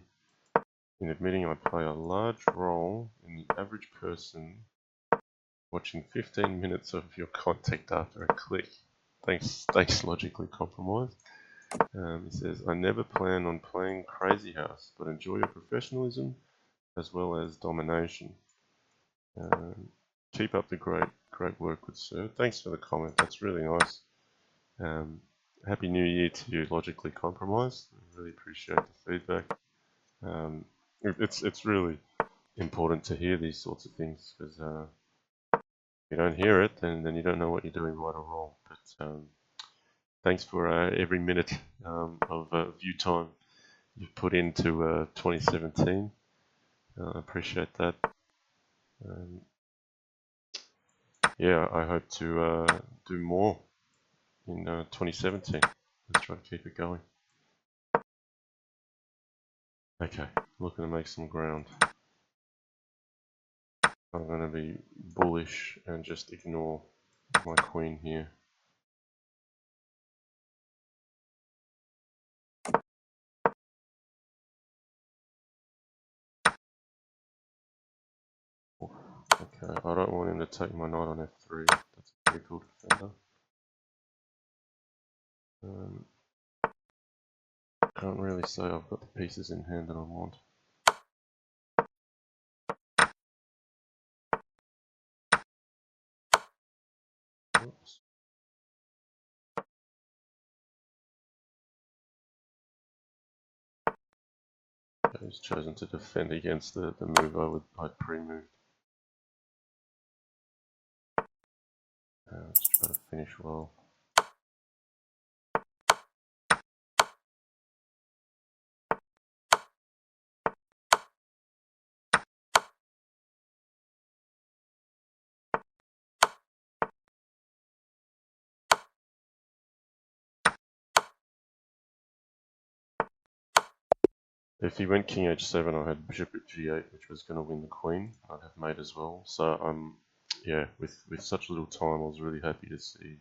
in admitting I play a large role in the average person watching 15 minutes of your content after a click. Thanks, logically compromised. He says, I never plan on playing Crazy House, but enjoy your professionalism as well as domination. Keep up the great work, good sir. Thanks for the comment. That's really nice. Happy New Year to you, logically compromised. I really appreciate the feedback. It's really important to hear these sorts of things because if you don't hear it, then you don't know what you're doing right or wrong. But thanks for every minute of view time you've put into 2017. I appreciate that. Yeah, I hope to do more in 2017. Let's try to keep it going. Okay, looking to make some ground. I'm going to be bullish and just ignore my queen here. Okay, I don't want him to take my knight on f3. That's a very good defender. Can't really say I've got the pieces in hand that I want. Oops. Okay, he's chosen to defend against the move I'd pre-moved. Let's try to finish well. If he went king h7, I had bishop at g8, which was going to win the queen. I'd have mate as well. So yeah, with such little time, I was really happy to see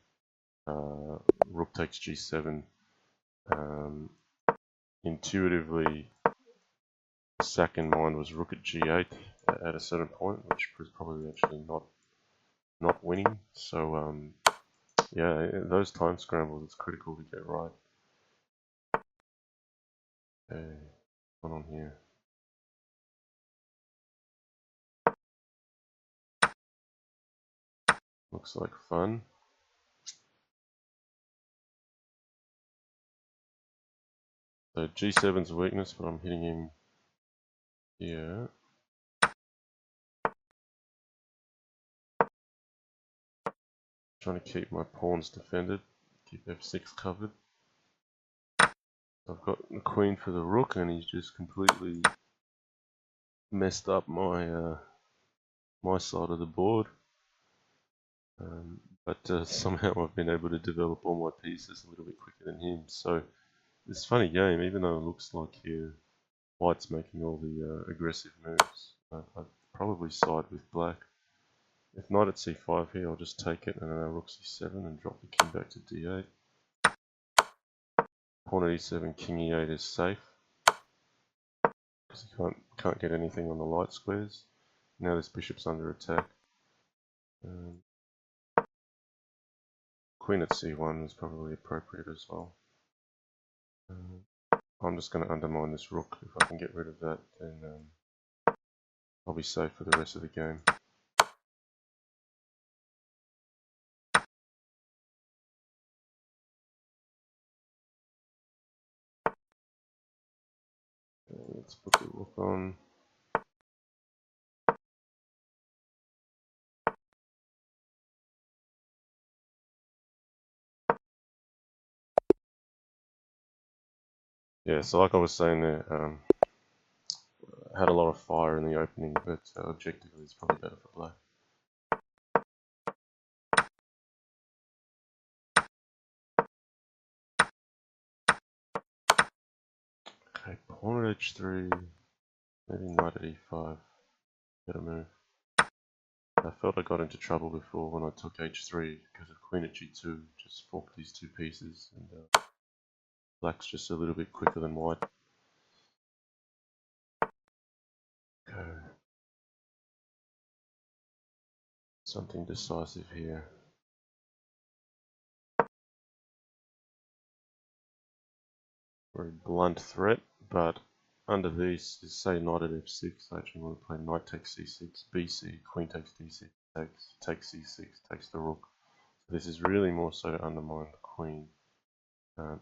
rook takes g7. Intuitively, the second mind was rook at g8 at a certain point, which was probably actually not winning. So yeah, those time scrambles, it's critical to get right. Okay, what's on here? Looks like fun. So g7's a weakness, but I'm hitting him here. Trying to keep my pawns defended, keep f6 covered. I've got the queen for the rook, and he's just completely messed up my my side of the board. But somehow I've been able to develop all my pieces a little bit quicker than him. So it's a funny game, even though it looks like here white's making all the aggressive moves. I'd probably side with black. If knight at c5 here, I'll just take it and then rook c7 and drop the king back to d8. Pawn at e7, king e8 is safe because you can't get anything on the light squares. Now this bishop's under attack. Queen at c1 is probably appropriate as well. I'm just going to undermine this rook. If I can get rid of that, then I'll be safe for the rest of the game. Let's put the rook on. Yeah, so like I was saying there, had a lot of fire in the opening, but objectively it's probably better for black. Okay, pawn at h3, maybe knight at e5, better move. I felt I got into trouble before when I took h3 because of queen at g2, just forked these two pieces, and black's just a little bit quicker than white. Okay. Something decisive here. Very blunt threat, but under these, say knight at f6, I actually want to play knight takes c6, bc, queen takes d6, takes c6, takes the rook. So this is really more so to undermine the queen.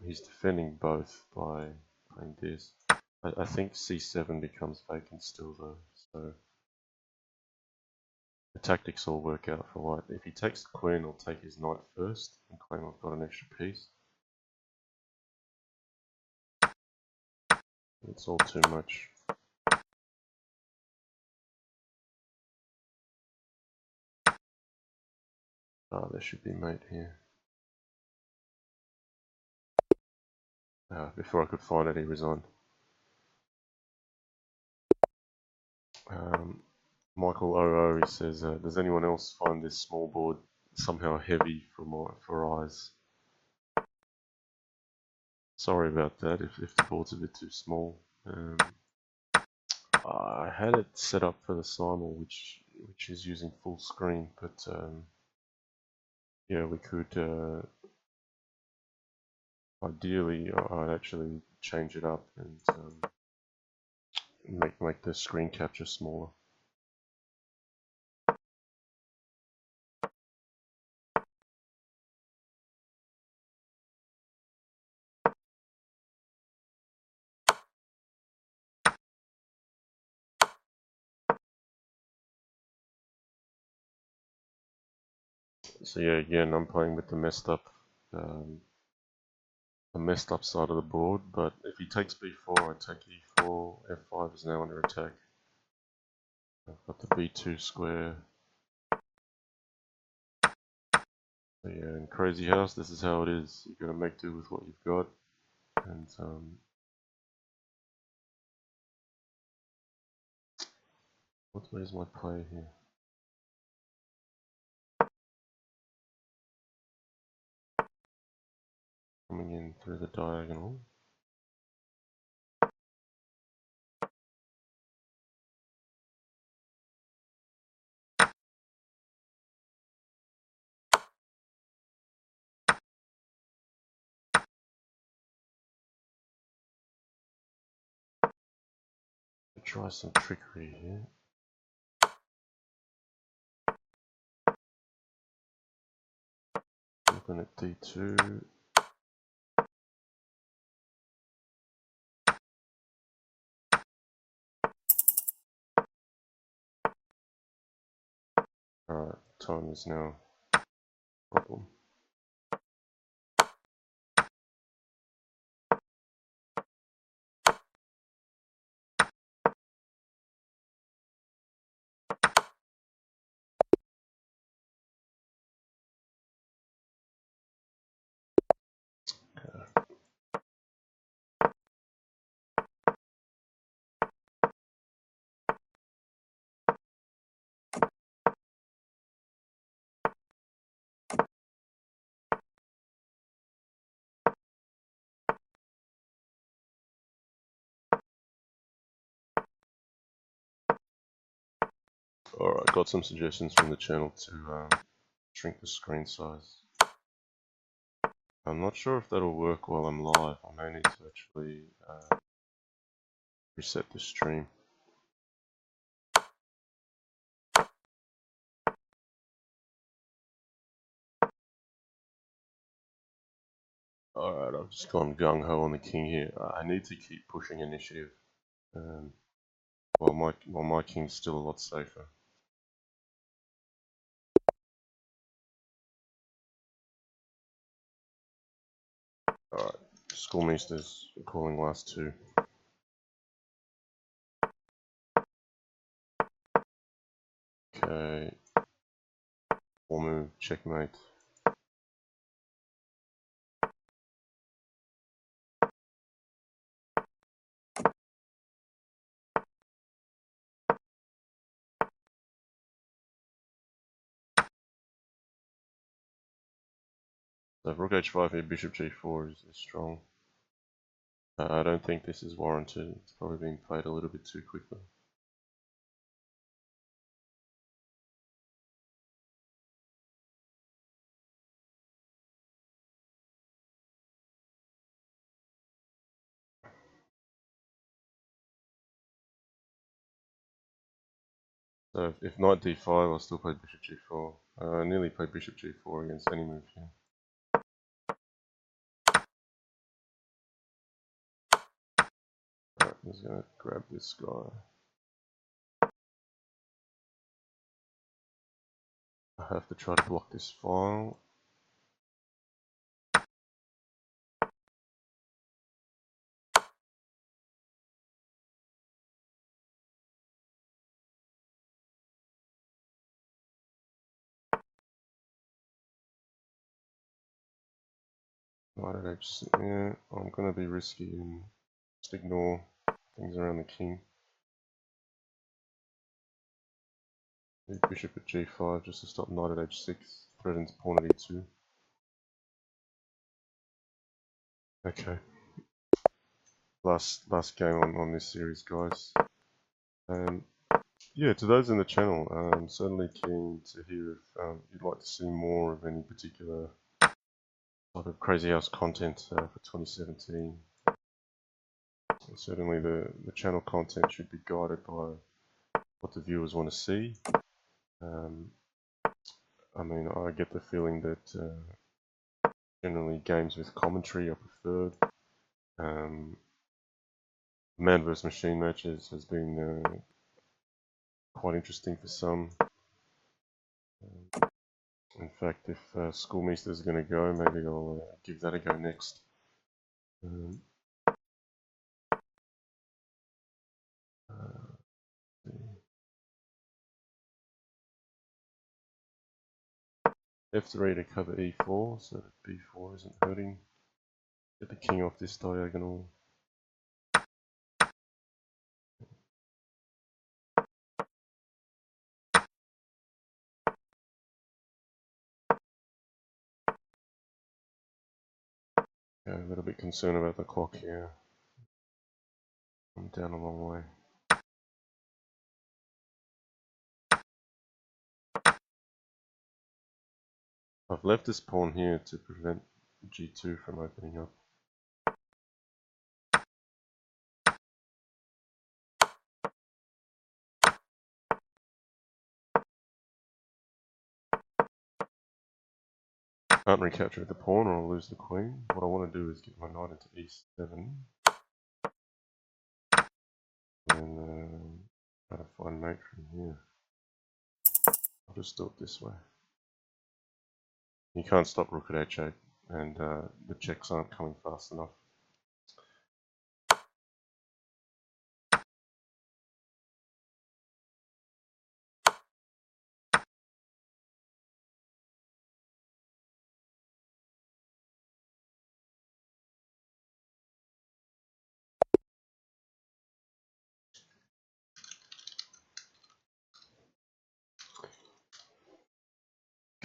He's defending both by playing this. I think c7 becomes vacant still though, so the tactics all work out for white. If he takes the queen, I'll take his knight first and claim I've got an extra piece. It's all too much. There should be mate here. Before I could find it, he resigned. Michael OO, he says, does anyone else find this small board somehow heavy for eyes? Sorry about that if the board's a bit too small. I had it set up for the simul, which is using full screen, but yeah, we could ideally I'd actually change it up and make the screen capture smaller. So yeah, again, I'm playing with the messed up side of the board, but if he takes b4, I take e4, f5 is now under attack. I've got the b2 square. So yeah, in Crazy House, this is how it is. You've got to make do with what you've got, and where's my play here? Coming in through the diagonal. Try some trickery here. Looking at d2. Alright, time is now problem. Alright, got some suggestions from the channel to shrink the screen size. I'm not sure if that'll work while I'm live. I may need to actually reset the stream. Alright, I've just gone gung-ho on the king here. I need to keep pushing initiative while my king's still a lot safer. Alright, Schoolmeester's calling last two. Okay, we'll move, checkmate. So rook h5 here, bishop g4 is strong. I don't think this is warranted. It's probably being played a little bit too quickly. So if knight d5, I'll still play bishop g4. I nearly played bishop g4 against any move here. Alright, I'm just going to grab this guy. I have to try to block this file. Knight at h6. Yeah, I'm going to be risky and just ignore things around the king. Bishop at g5 just to stop knight at h6. Threatens pawn at e2. Okay. Last game on this series, guys. Yeah, to those in the channel, I'm certainly keen to hear if you'd like to see more of any particular type of Crazy House content for 2017. And certainly the channel content should be guided by what the viewers want to see. I mean, I get the feeling that generally games with commentary are preferred. Man vs Machine matches has been quite interesting for some. In fact, if Schoolmeester is going to go, maybe I'll give that a go next. F3 to cover E4, so that B4 isn't hurting. Get the king off this diagonal. Yeah, a little bit concerned about the clock here. I'm down a long way. I've left this pawn here to prevent G2 from opening up. Can't recapture the pawn or I'll lose the queen. What I want to do is get my knight into E7. And try to find mate from here. I'll just do it this way. You can't stop rook at h8, and the checks aren't coming fast enough.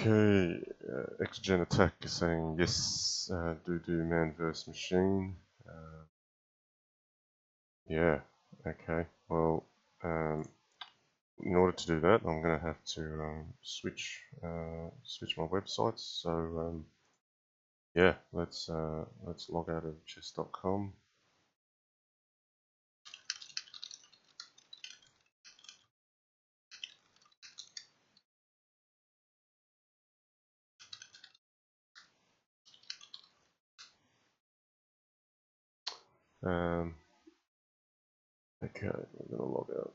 Okay, X-Gen Attack is saying yes, do man vs Machine. Yeah, okay, well, in order to do that, I'm going to have to switch my websites. So yeah, let's log out of chess.com. Okay, we're going to log out.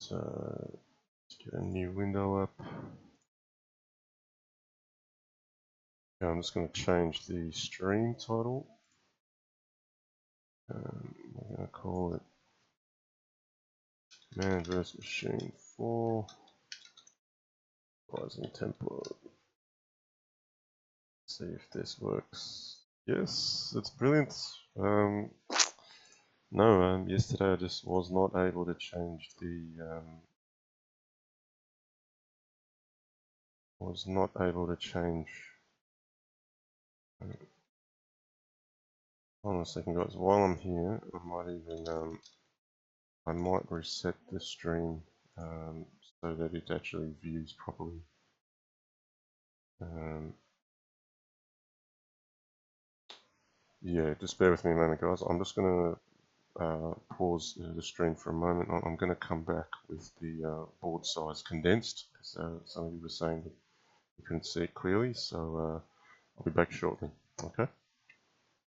So let's get a new window up. Okay, I'm just going to change the stream title. We're going to call it Man vs Machine 4 Rising Template. See if this works. Yes, that's brilliant. No, yesterday I just was not able to change the hold on a second, guys. While I'm here, I might reset the stream so that it actually views properly. Yeah, just bear with me a moment, guys. I'm just going to pause the stream for a moment. I'm going to come back with the board size condensed, because some of you were saying that you couldn't see it clearly, so I'll be back shortly. Okay.